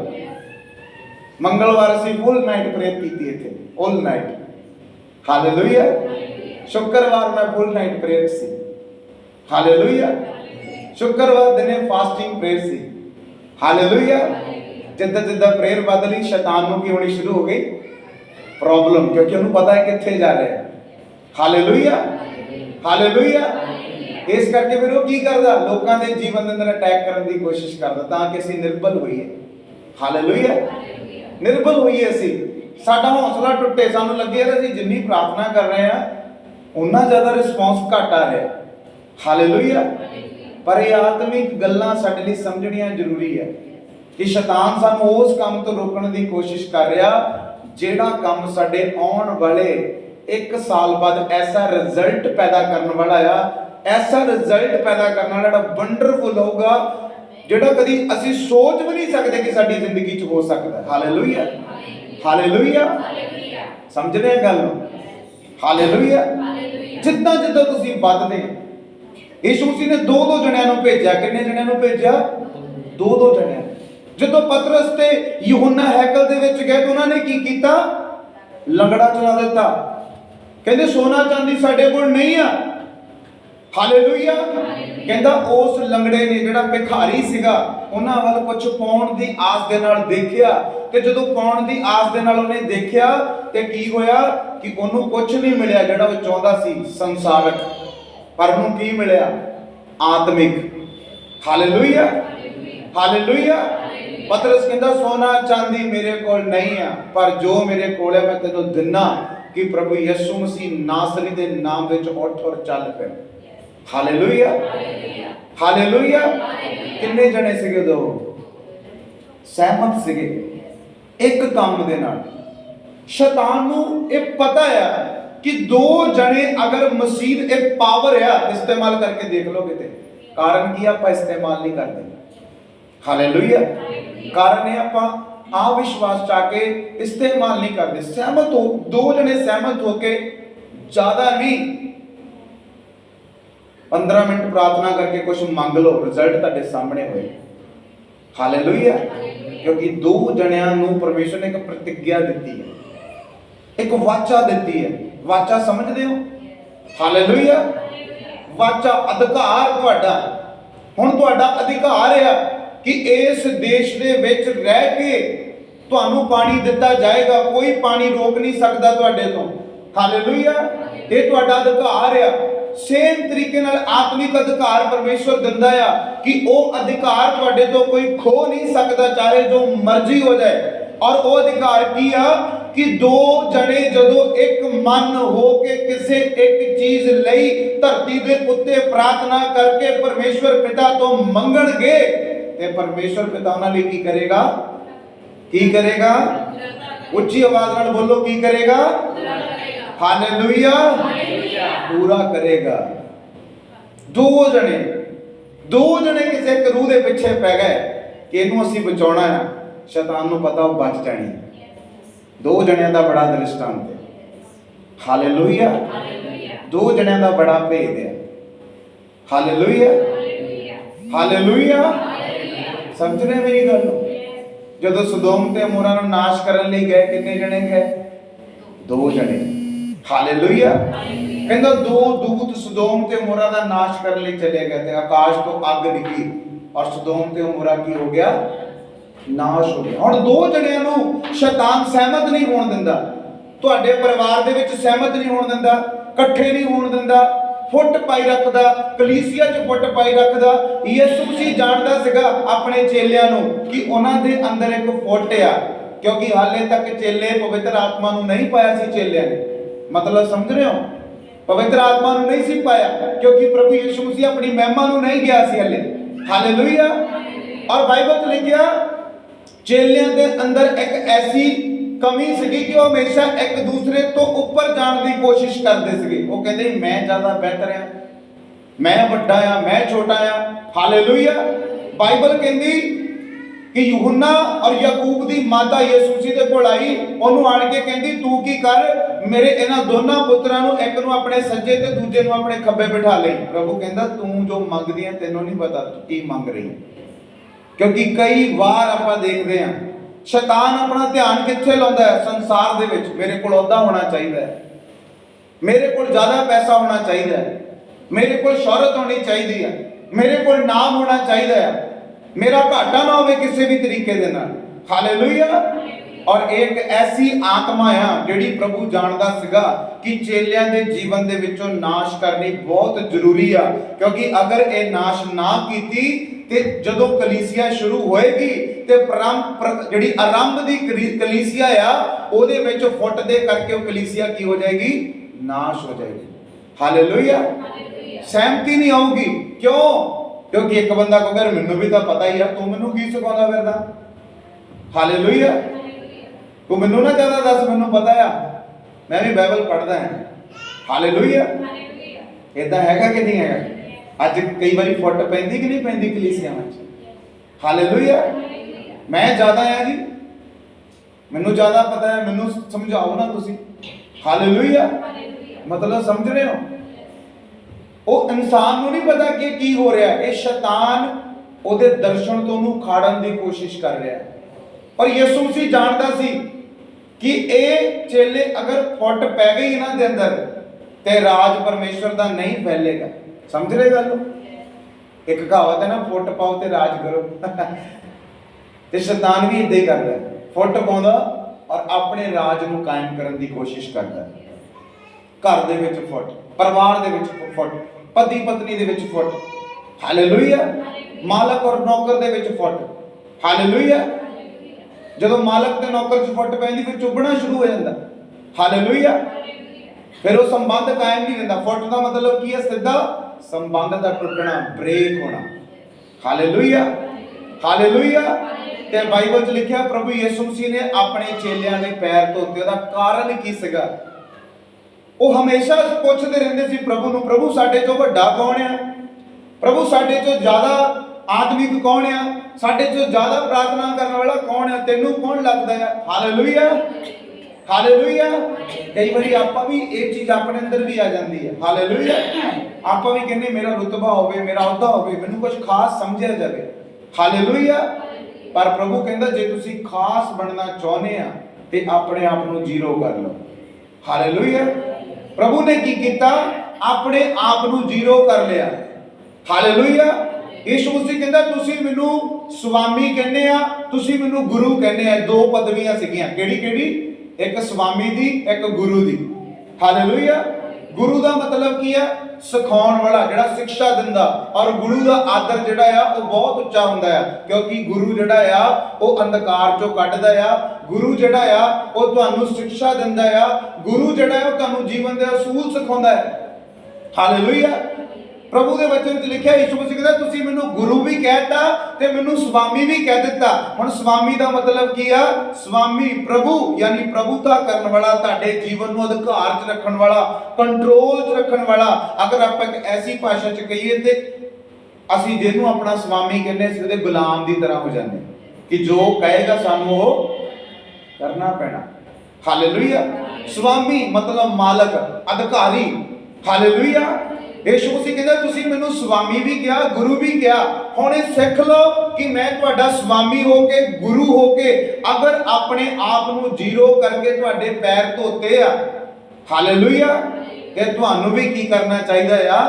ਮੰਗਲਵਾਰ ਅਸੀਂ ਫੁੱਲ ਨਾਈਟ ਪ੍ਰੇਅਰ ਕੀਤੀ ਇੱਥੇ, ਆਲ ਨਾਈਟ। ਹਾਲੇਲੂਇਆ। ਸ਼ੁੱਕਰਵਾਰ ਮੈਂ ਫੁੱਲ ਨਾਈਟ ਪ੍ਰੇਅਰ ਸੀ। ਹਾਲੇਲੂਇਆ। ਸ਼ੁੱਕਰਵਾਰ ਦਿਨੇ ਫਾਸਟਿੰਗ ਪ੍ਰੇਅਰ ਸੀ। ਹਾਲੇਲੂਇਆ। ਜਿੱਦਾਂ ਪ੍ਰੇਅਰ ਬਦਲੀ ਸ਼ੈਤਾਨ ਨੂੰ ਕੀ ਹੋਣੀ ਸ਼ੁਰੂ ਹੋ ਗਈ? ਪ੍ਰੋਬਲਮ, ਕਿਉਂਕਿ ਉਹਨੂੰ ਪਤਾ ਹੈ ਕਿੱਥੇ ਜਾ ਰਿਹਾ। ਹਾਲੇਲੂਇਆ। ਹਾਲੇਲੂਇਆ। ਇਸ ਕਰਕੇ ਫਿਰ ਉਹ ਕੀ ਕਰਦਾ? ਲੋਕਾਂ ਦੇ ਜੀਵਨ ਦੇ ਅੰਦਰ ਅਟੈਕ ਕਰਨ ਦੀ ਕੋਸ਼ਿਸ਼ ਕਰਦਾ ਤਾਂ ਕਿ ਅਸੀਂ ਨਿਰਬਲ ਹੋਈਏ। ਹਾਲੇਲੂਇਆ। ਨਿਰਬਲ ਹੋਈਏ, ਅਸੀਂ ਸਾਡਾ ਹੌਸਲਾ ਟੁੱਟੇ, ਸਾਨੂੰ ਲੱਗੇ ਯਾਰ ਅਸੀਂ ਜਿੰਨੀ ਪ੍ਰਾਰਥਨਾ ਕਰ ਰਹੇ ਆ ਉਨਾ ਜ਼ਿਆਦਾ ਰਿਸਪੌਂਸ ਘੱਟ ਆ ਰਿਹਾ। ਹਾਲੇਲੂਇਆ। ਪਰ ਇਹ ਆਤਮਿਕ ਗੱਲਾਂ ਸਾਡੇ ਲਈ ਸਮਝਣੀਆਂ ਜ਼ਰੂਰੀ ਹੈ ਕਿ ਸ਼ੈਤਾਨ ਸਾਨੂੰ ਉਸ ਕੰਮ ਤੋਂ ਰੋਕਣ ਦੀ ਕੋਸ਼ਿਸ਼ ਕਰ ਰਿਹਾ ਜਿਹੜਾ ਕੰਮ ਸਾਡੇ ਆਉਣ ਵਾਲੇ 1 ਸਾਲ ਬਾਅਦ ਐਸਾ ਰਿਜ਼ਲਟ ਪੈਦਾ ਕਰਨ ਵਾਲਾ ਆ, ਐਸਾ ਰਿਜ਼ਲਟ ਪੈਦਾ ਕਰਨ ਵਾਲਾ ਜਿਹੜਾ ਵੰਡਰਫੁਲ ਹੋਊਗਾ, ਜਿਹੜਾ ਕਦੀ ਅਸੀਂ ਸੋਚ ਵੀ ਨਹੀਂ ਸਕਦੇ ਕਿ ਸਾਡੀ ਜ਼ਿੰਦਗੀ 'ਚ ਹੋ ਸਕਦਾ। ਹਾਲੇਲੂਇਆ। ਹਾਲੇਲੂਇਆ। ਸਮਝ ਰਹੇ ਗੱਲ ਨੂੰ? ਹਾਲੇਲੂਇਆ। ਜਿੱਦਾਂ ਤੁਸੀਂ ਵੱਧਦੇ, ਯਿਸੂ ਮਸੀਹ ਨੇ 2-2 ਜਣਿਆਂ ਨੂੰ ਭੇਜਿਆ। ਕਿੰਨੇ ਜਣਿਆਂ ਨੂੰ ਭੇਜਿਆ? 2-2 ਜਣਿਆਂ। ਜਦੋਂ ਪਤਰਸ ਤੇ ਯਹੂਨਾ ਹੈਕਲ ਦੇ ਵਿੱਚ ਗਏ ਤਾਂ ਉਹਨਾਂ ਨੇ ਕੀ ਕੀਤਾ? ਲੰਗੜਾ ਚਲਾ ਦਿੱਤਾ। ਕਹਿੰਦੇ ਸੋਨਾ ਚਾਂਦੀ ਸਾਡੇ ਕੋਲ ਨਹੀਂ ਆ। ਹਾਲੇਲੂਇਆ। ਕਹਿੰਦਾ ਉਸ ਲੰਗੜੇ ਨੇ ਜਿਹੜਾ ਭਿਖਾਰੀ ਸੀਗਾ ਉਹਨਾਂ ਵੱਲ ਕੁਝ ਪਾਉਣ ਦੀ ਆਸ ਦੇ ਨਾਲ ਦੇਖਿਆ, ਤੇ ਜਦੋਂ ਪਾਉਣ ਦੀ ਆਸ ਦੇ ਨਾਲ ਉਹਨੇ ਦੇਖਿਆ ਤੇ ਕੀ ਹੋਇਆ ਕਿ ਉਹਨੂੰ ਕੁਝ ਨਹੀਂ ਮਿਲਿਆ ਜਿਹੜਾ ਉਹ ਚਾਹੁੰਦਾ ਸੀ ਸੰਸਾਰਕ, ਪਰ ਉਹਨੂੰ ਕੀ ਮਿਲਿਆ? ਆਤਮਿਕ। ਹਾਲੇਲੂਇਆ। ਹਾਲੇਲੂਇਆ। ਪਤਰਸ ਕਹਿੰਦਾ ਸੋਨਾ ਚਾਂਦੀ ਮੇਰੇ ਕੋਲ ਨਹੀਂ ਆ, ਪਰ ਜੋ ਮੇਰੇ ਕੋਲ ਹੈ ਮੈਂ ਤੈਨੂੰ ਦਿੰਨਾ ਕਿ ਪ੍ਰਭੂ ਯਿਸੂ ਮਸੀਹ ਨਾਸਰੀ ਦੇ ਨਾਮ ਵਿੱਚ ਉੱਠ ਔਰ ਚੱਲ ਪੈ। ਹਾਲੇਲੂਇਆ। ਹਾਲੇਲੂਇਆ। ਕਿੰਨੇ ਜਣੇ ਸੀਗੇ? 2 ਸਹਿਮਤ ਸੀਗੇ ਇੱਕ ਕੰਮ ਦੇ ਨਾਲ। ਸ਼ੈਤਾਨ ਨੂੰ ਇਹ ਪਤਾ ਆ ਕਿ 2 ਜਣੇ ਅਗਰ ਮਸੀਹ ਇਹ ਪਾਵਰ ਆ ਇਸਤੇਮਾਲ ਕਰਕੇ ਦੇਖ ਲਓ ਕਿਤੇ, ਕਾਰਨ ਕੀ ਆਪਾਂ ਇਸਤੇਮਾਲ ਨਹੀਂ ਕਰਦੇ। ਹਾਲੇਲੂਇਆ। ਕਾਰਨ ਇਹ ਆਪਾਂ ਆ ਵਿਸ਼ਵਾਸ ਚਾ ਕੇ ਇਸਤੇਮਾਲ ਨਹੀਂ ਕਰਦੇ। ਸਹਿਮਤ ਹੋ, 2 ਜਣੇ ਸਹਿਮਤ ਹੋ ਕੇ, ਜ਼ਿਆਦਾ ਨਹੀਂ 15 मिनट प्रार्थना करके कुछ मंग लो, रिजल्ट ਤੁਹਾਡੇ ਸਾਹਮਣੇ ਹੋਏ। ਹਾਲੇਲੂਇਆ। क्योंकि दो जणियां नूं परमेश्वर ने एक प्रतिज्ञा दी है, एक वाचा दी है। वाचा समझते हो? हालेलुया। वाचा अधिकार तुहाडा, हुण तुहाडा अधिकार है कि इस देश दे विच रह के तुहानूं पानी दिता जाएगा, कोई पानी रोक नहीं सकता तुहाडे तो। हालेलुया। ये तुहाडा अधिकार है। सेम तरीके नाल आत्मिक अधिकार परमेश्वर दिंदा है कि वो अधिकार तुहाडे तो कोई खो नहीं सकता, चाहे जो मर्जी हो जाए। और वो अधिकार की है कि दो जने जदों एक मन हो के किसी एक चीज लई धरती दे उत्ते प्रार्थना करके परमेश्वर पिता तो मंगणगे ते परमेश्वर पिता उन्हां लई की करेगा? की करेगा? उच्ची आवाज नाल बोलो, की करेगा? हालेलुया। पूरा करेगा। दो जने किसी एक रूह दे पिछे पै गए कि इनू असीं बचाउणा है, शैतान नूं पता वो बच जाणी। दो जणियां दा बड़ा दृष्टांत है। हालेलुया। दो जणियां दा बड़ा भेद है। हालेलुया। हालेलुया। समझ रहे मेरी गल? जदों सदोम ते अमोरा नूं नाश करन लई गए, कितने जने गए? दो जने। हालेलुया। कहंदा दो दूत सदोम ते अमोरा दा नाश करन लई चले गए ते आकाश तो अग डिगी और सदोम ते अमोरा की हो गया? नाश हो गया। हुण दो जणियां नूं शैतान सहमत नहीं होण दिंदा, तुहाडे परिवार दे विच सहमत नहीं होण दिंदा, इकट्ठे नहीं होण दिंदा, फुट पाई रखदा, कलीसिया च फुट पाई रखदा। यीशु मसीह जाणदा सीगा अपने चेलियां नूं कि उन्हां दे अंदर एक फुट आ, क्योंकि हाले तक चेले पवित्र आत्मा नूं नहीं पाया सी। चेलियां ने मतलब समझ रहे हो? पवित्र आत्मा नूं नहीं सी पाया क्योंकि प्रभु यीशु मसीह अपनी महिमा नूं नहीं गया सी हले। हालेलुया। और बाइबल च लिखिया चेलियां दे अंदर एक ऐसी कमी सीगी कि वो हमेशा एक दूसरे तो ऊपर जाने की कोशिश करते सीगे। वो कहते मैं ज्यादा बेहतर हां, मैं वड्डा हां, मैं छोटा हां। हालेलुया। बाइबल कहंदी कि यूहन्ना और याकूब दी माता यीशु मसीह दे कोल आई, ओनू आण के कहंदी तू की कर, मेरे इन्हां दोनों पुत्रां नूं एक नूं अपने सज्जे ते दूजे नूं अपने खब्बे बिठा ले। प्रभु कहंदा तू जो मंगदी है तैनूं नहीं पता तू की मंग रही है। क्योंकि कई बार आपां देखदे हां शैतान अपना ध्यान कित्थे लाउंदा है? संसार दे विच। मेरे कोल ओहदा होना चाहिए, मेरे कोल ज्यादा पैसा होना चाहिए, मेरे कोल शोहरत होनी चाहिए है, मेरे कोल नाम होना चाहिए है, मेरा घाटा ना होवे किसी भी तरीके दे नाल। हालेलुया। और एक ऐसी आत्मा है जिहड़ी प्रभु जानदा सीगा कि चेलियां दे जीवन दे विचों नाश करनी बहुत जरूरी आ, क्योंकि अगर ये नाश ना कीती ते जदों कलीसिया शुरू होएगी ते जिहड़ी आरंभ दी कलीसिया आ ओहदे विच फुट दे करके वो कलीसिया की हो जाएगी? नाश हो जाएगी। हालेलुया। सहमति नहीं आऊगी। क्यों? क्योंकि एक बंदा को अगर मैनू भी तो पता ही है, तू मैनू की सिखाउंदा फिरदा? हालेलुया। तू मैनू ना ज्यादा दस, मैनू पता है, मैं भी बाइबल पढ़दा हां। हालेलुया। इदां हैगा कि नहीं हैगा? अज कई बारी फुट पैंदी कि नहीं पैंदी कलीसिया में? हालेलुया। मैं ज्यादा है जी, मैनू ज्यादा पता है, मैनू समझाओ ना तुसी। हालेलुया। मतलब समझ रहे हो? वो इंसान नूं नहीं पता कि की हो रहा है, ये शैतान ओदे दर्शन तो उन्होंने खाड़न की कोशिश कर रहा है। और यीशु मसीह जानता सी कि ये चेले अगर फुट पै गई इन्हां दे अंदर ते राज परमेश्वर दा नहीं फैलेगा। समझ रहे गल? एक कहावत है ना, फुट पाओ ते राज करो। ते शैतान भी इदां ही करदा है, फुट पाउंदा और अपने राज नूं कायम करन दी कोशिश करदा है। घर दे विच फुट, परिवार दे विच फुट, पति पत्नी दे विच फुट। हालेलुया। मालक और नौकर दे विच फुट। हालेलुया। जदों मालक ते नौकर च फुट पैंदी फिर चुभना शुरू हो जाता। हालेलुया। फिर वो संबंध कायम नहीं रहता। फुट का मतलब की है? सीधा संबंध का टुटना, ब्रेक होना। हालेलुया। हालेलुया। ते बाइबल च लिखिया प्रभु यीशु मसीह ने अपने चेलियां दे पैर धोते। ओहदा कारण की सीगा? वो हमेशा पूछते रहते सी प्रभु नूं, प्रभु साडे चों वड्डा कौन है? प्रभु साडे चों ज्यादा आत्मिक कौन है? साडे चों ज्यादा प्रार्थना करने वाला कौन है? तेनू कौन लगता है? हालेलुया। ਹਾਲੇਲੂਇਆ। ਕਈ ਵਾਰੀ ਆਪਾਂ ਵੀ ਇਹ ਚੀਜ਼ ਆਪਣੇ ਅੰਦਰ ਵੀ ਆ ਜਾਂਦੀ ਹੈ। ਹਾਲੇਲੂਇਆ। ਆਪਾਂ ਵੀ ਕਹਿੰਦੇ ਮੇਰਾ ਰੁਤਬਾ ਹੋਵੇ, ਮੇਰਾ ਅਹੁਦਾ ਹੋਵੇ, ਮੈਨੂੰ ਕੁਝ ਖਾਸ ਸਮਝਿਆ ਜਾਵੇ। ਹਾਲੇਲੂਇਆ। ਪਰ ਪ੍ਰਭੂ ਕਹਿੰਦਾ ਜੇ ਤੁਸੀਂ ਖਾਸ ਬਣਨਾ ਚਾਹੁੰਦੇ ਆ ਤੇ ਆਪਣੇ ਆਪ ਨੂੰ ਜ਼ੀਰੋ ਕਰ ਲਓ। ਹਾਲੇਲੂਇਆ। ਪ੍ਰਭੂ ਨੇ ਕੀ ਕੀਤਾ? ਆਪਣੇ ਆਪ ਨੂੰ ਜ਼ੀਰੋ ਕਰ ਲਿਆ। ਹਾਲੇਲੂਇਆ। ਯਿਸੂ ਮਸੀਹ ਕਹਿੰਦਾ ਤੁਸੀਂ ਮੈਨੂੰ ਸੁਆਮੀ ਕਹਿੰਦੇ ਆ, ਤੁਸੀਂ ਮੈਨੂੰ ਗੁਰੂ ਕਹਿੰਦੇ ਆ। ਦੋ ਪਦਵੀਆਂ ਸੀਗੀਆਂ, ਕਿਹੜੀ ਕਿਹੜੀ? ਇੱਕ ਸੁਆਮੀ ਦੀ, ਇੱਕ ਗੁਰੂ ਦੀ। ਹਾਲੇਲੂਇਆ। ਗੁਰੂ ਦਾ ਮਤਲਬ ਕੀ ਆ? ਸਿਖਾਉਣ ਵਾਲਾ, ਜਿਹੜਾ ਸਿੱਖਿਆ ਦਿੰਦਾ। ਔਰ ਗੁਰੂ ਦਾ ਆਦਰ ਜਿਹੜਾ ਆ ਉਹ ਬਹੁਤ ਉੱਚਾ ਹੁੰਦਾ ਆ, ਕਿਉਂਕਿ ਗੁਰੂ ਜਿਹੜਾ ਆ ਉਹ ਅੰਧਕਾਰ ਚੋਂ ਕੱਢਦਾ ਆ। ਗੁਰੂ ਜਿਹੜਾ ਆ ਉਹ ਤੁਹਾਨੂੰ ਸਿੱਖਿਆ ਦਿੰਦਾ ਆ। ਗੁਰੂ ਜਿਹੜਾ ਆ ਉਹ ਤੁਹਾਨੂੰ ਜੀਵਨ ਦੇ ਅਸੂਲ ਸਿਖਾਉਂਦਾ ਹੈ। ਹਾਲੇਲੂਇਆ। ਪ੍ਰਭੂ ਦੇ ਵਚਨ ਵਿੱਚ ਲਿਖਿਆ, ਯਿਸੂ ਮਸੀਹ ਕਹਿੰਦਾ ਤੁਸੀਂ ਮੈਨੂੰ ਗੁਰੂ ਵੀ ਕਹਿਤਾ ਤੇ ਮੈਨੂੰ ਸੁਆਮੀ ਵੀ ਕਹਿ ਦਿੱਤਾ। ਹੁਣ ਸੁਆਮੀ ਦਾ ਮਤਲਬ ਕੀ ਆ? ਸੁਆਮੀ ਪ੍ਰਭੂ, ਯਾਨੀ ਪ੍ਰਭੂਤਾ ਕਰਨ ਵਾਲਾ, ਤੁਹਾਡੇ ਜੀਵਨ ਨੂੰ ਅਧਿਕਾਰ 'ਚ ਰੱਖਣ ਵਾਲਾ, ਕੰਟਰੋਲ 'ਚ ਰੱਖਣ ਵਾਲਾ। ਅਗਰ ਆਪਾਂ ਇੱਕ ਐਸੀ ਭਾਸ਼ਾ 'ਚ ਕਹੀਏ ਤੇ ਅਸੀਂ ਜਿਹਨੂੰ ਆਪਣਾ ਸੁਆਮੀ ਕਹਿੰਦੇ ਅਸੀਂ ਉਹਦੇ ਗੁਲਾਮ ਦੀ ਤਰ੍ਹਾਂ ਹੋ ਜਾਂਦੇ ਕਿ ਜੋ ਕਹੇਗਾ ਸਾਨੂੰ ਉਹ ਕਰਨਾ ਪੈਣਾ। ਹਾਲੇਲੂਇਆ। ਸੁਆਮੀ ਮਤਲਬ ਮਾਲਕ, ਅਧਿਕਾਰੀ। ਹਾਲੇਲੂਇਆ। ਯਿਸੂ ਮਸੀਹ ਕਹਿੰਦਾ ਤੁਸੀਂ ਮੈਨੂੰ ਸੁਆਮੀ ਵੀ ਕਿਹਾ, ਗੁਰੂ ਵੀ ਕਿਹਾ। ਹੁਣ ਇਹ ਸਿੱਖ ਲਓ ਕਿ ਮੈਂ ਤੁਹਾਡਾ ਸੁਆਮੀ ਹੋ ਕੇ, ਗੁਰੂ ਹੋ ਕੇ, ਅਗਰ ਆਪਣੇ ਆਪ ਨੂੰ ਜ਼ੀਰੋ ਕਰਕੇ ਤੁਹਾਡੇ ਪੈਰ ਧੋਤੇ ਆ, ਹਾਲੇਲੂਇਆ, ਤੇ ਤੁਹਾਨੂੰ ਵੀ ਕੀ ਕਰਨਾ ਚਾਹੀਦਾ ਆ?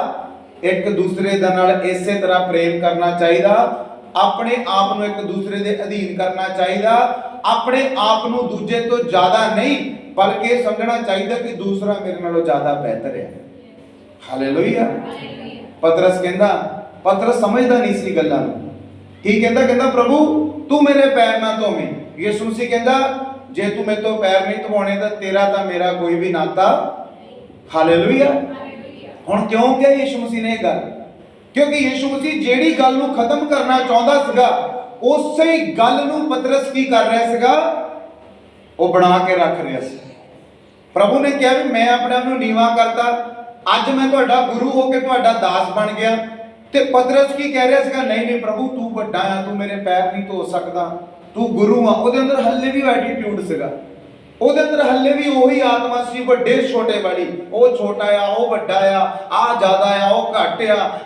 ਇੱਕ ਦੂਸਰੇ ਦੇ ਨਾਲ ਇਸੇ ਤਰ੍ਹਾਂ ਪ੍ਰੇਮ ਕਰਨਾ ਚਾਹੀਦਾ। ਆਪਣੇ ਆਪ ਨੂੰ ਇੱਕ ਦੂਸਰੇ ਦੇ ਅਧੀਨ ਕਰਨਾ ਚਾਹੀਦਾ। ਆਪਣੇ ਆਪ ਨੂੰ ਦੂਜੇ ਤੋਂ ਜ਼ਿਆਦਾ ਨਹੀਂ, ਬਲਕਿ ਸਮਝਣਾ ਚਾਹੀਦਾ ਕਿ ਦੂਸਰਾ ਮੇਰੇ ਨਾਲੋਂ ਜ਼ਿਆਦਾ ਬਿਹਤਰ ਹੈ। ਹਾਲੇਲੂਇਆ। ਪਤਰਸ ਕਹਿੰਦਾ, ਪਤਰਸ ਸਮਝਦਾ ਨਹੀਂ ਸੀ ਗੱਲਾਂ ਨੂੰ। ਕੀ ਕਹਿੰਦਾ? ਕਹਿੰਦਾ ਪ੍ਰਭੂ ਤੂੰ ਮੇਰੇ ਪੈਰ ਨਾ ਧੋਵੇਂ। ਯਿਸੂ ਮਸੀਹ ਕਹਿੰਦਾ ਜੇ ਤੂੰ ਮੇਰੇ ਤੋਂ ਪੈਰ ਨਹੀਂ ਧਵਾਉਣੇ ਤਾਂ ਤੇਰਾ ਤਾਂ ਮੇਰਾ ਕੋਈ ਵੀ ਨਾਤਾ। ਹਾਲੇਲੂਇਆ। ਹੁਣ ਕਿਉਂ ਕਿਹਾ ਯਿਸੂ ਮਸੀਹ ਨੇ ਇਹ ਗੱਲ? ਕਿਉਂਕਿ ਯਿਸੂ ਮਸੀਹ ਜਿਹੜੀ ਗੱਲ ਨੂੰ ਖਤਮ ਕਰਨਾ ਚਾਹੁੰਦਾ ਸੀਗਾ ਉਸੇ ਹੀ ਗੱਲ ਨੂੰ ਪਤਰਸ ਕੀ ਕਰ ਰਿਹਾ ਸੀਗਾ? ਉਹ ਬਣਾ ਕੇ ਰੱਖ ਰਿਹਾ ਸੀ। ਪ੍ਰਭੂ ਨੇ ਕਿਹਾ ਵੀ ਮੈਂ ਆਪਣੇ ਆਪ ਨੂੰ ਨੀਵਾਂ ਕਰਤਾ, ਅੱਜ ਮੈਂ ਤੁਹਾਡਾ ਗੁਰੂ ਹੋ ਕੇ ਤੁਹਾਡਾ ਦਾਸ ਬਣ ਗਿਆ। ਤੇ ਪਤਰਸ ਕੀ ਕਹਿ ਰਿਹਾ ਸੀਗਾ? ਨਹੀਂ ਨਹੀਂ ਪ੍ਰਭੂ ਤੂੰ ਵੱਡਾ ਆ, ਤੂੰ ਮੇਰੇ ਪੈਰ ਨਹੀਂ ਧੋ ਸਕਦਾ, ਤੂੰ ਗੁਰੂ ਆ। ਉਹਦੇ ਅੰਦਰ ਹੱਲੇ ਵੀ ਐਟੀਟਿਊਡ ਸੀਗਾ, ਉਹਦੇ ਅੰਦਰ ਹੱਲੇ ਵੀ ਉਹੀ ਆਤਮਾ ਸੀ ਵੱਡੇ ਛੋਟੇ ਵਾਲੀ। ਉਹ ਛੋਟਾ ਆ, ਉਹ ਵੱਡਾ ਆ ਜ਼ਿਆਦਾ ਆ, ਉਹ ਘੱਟ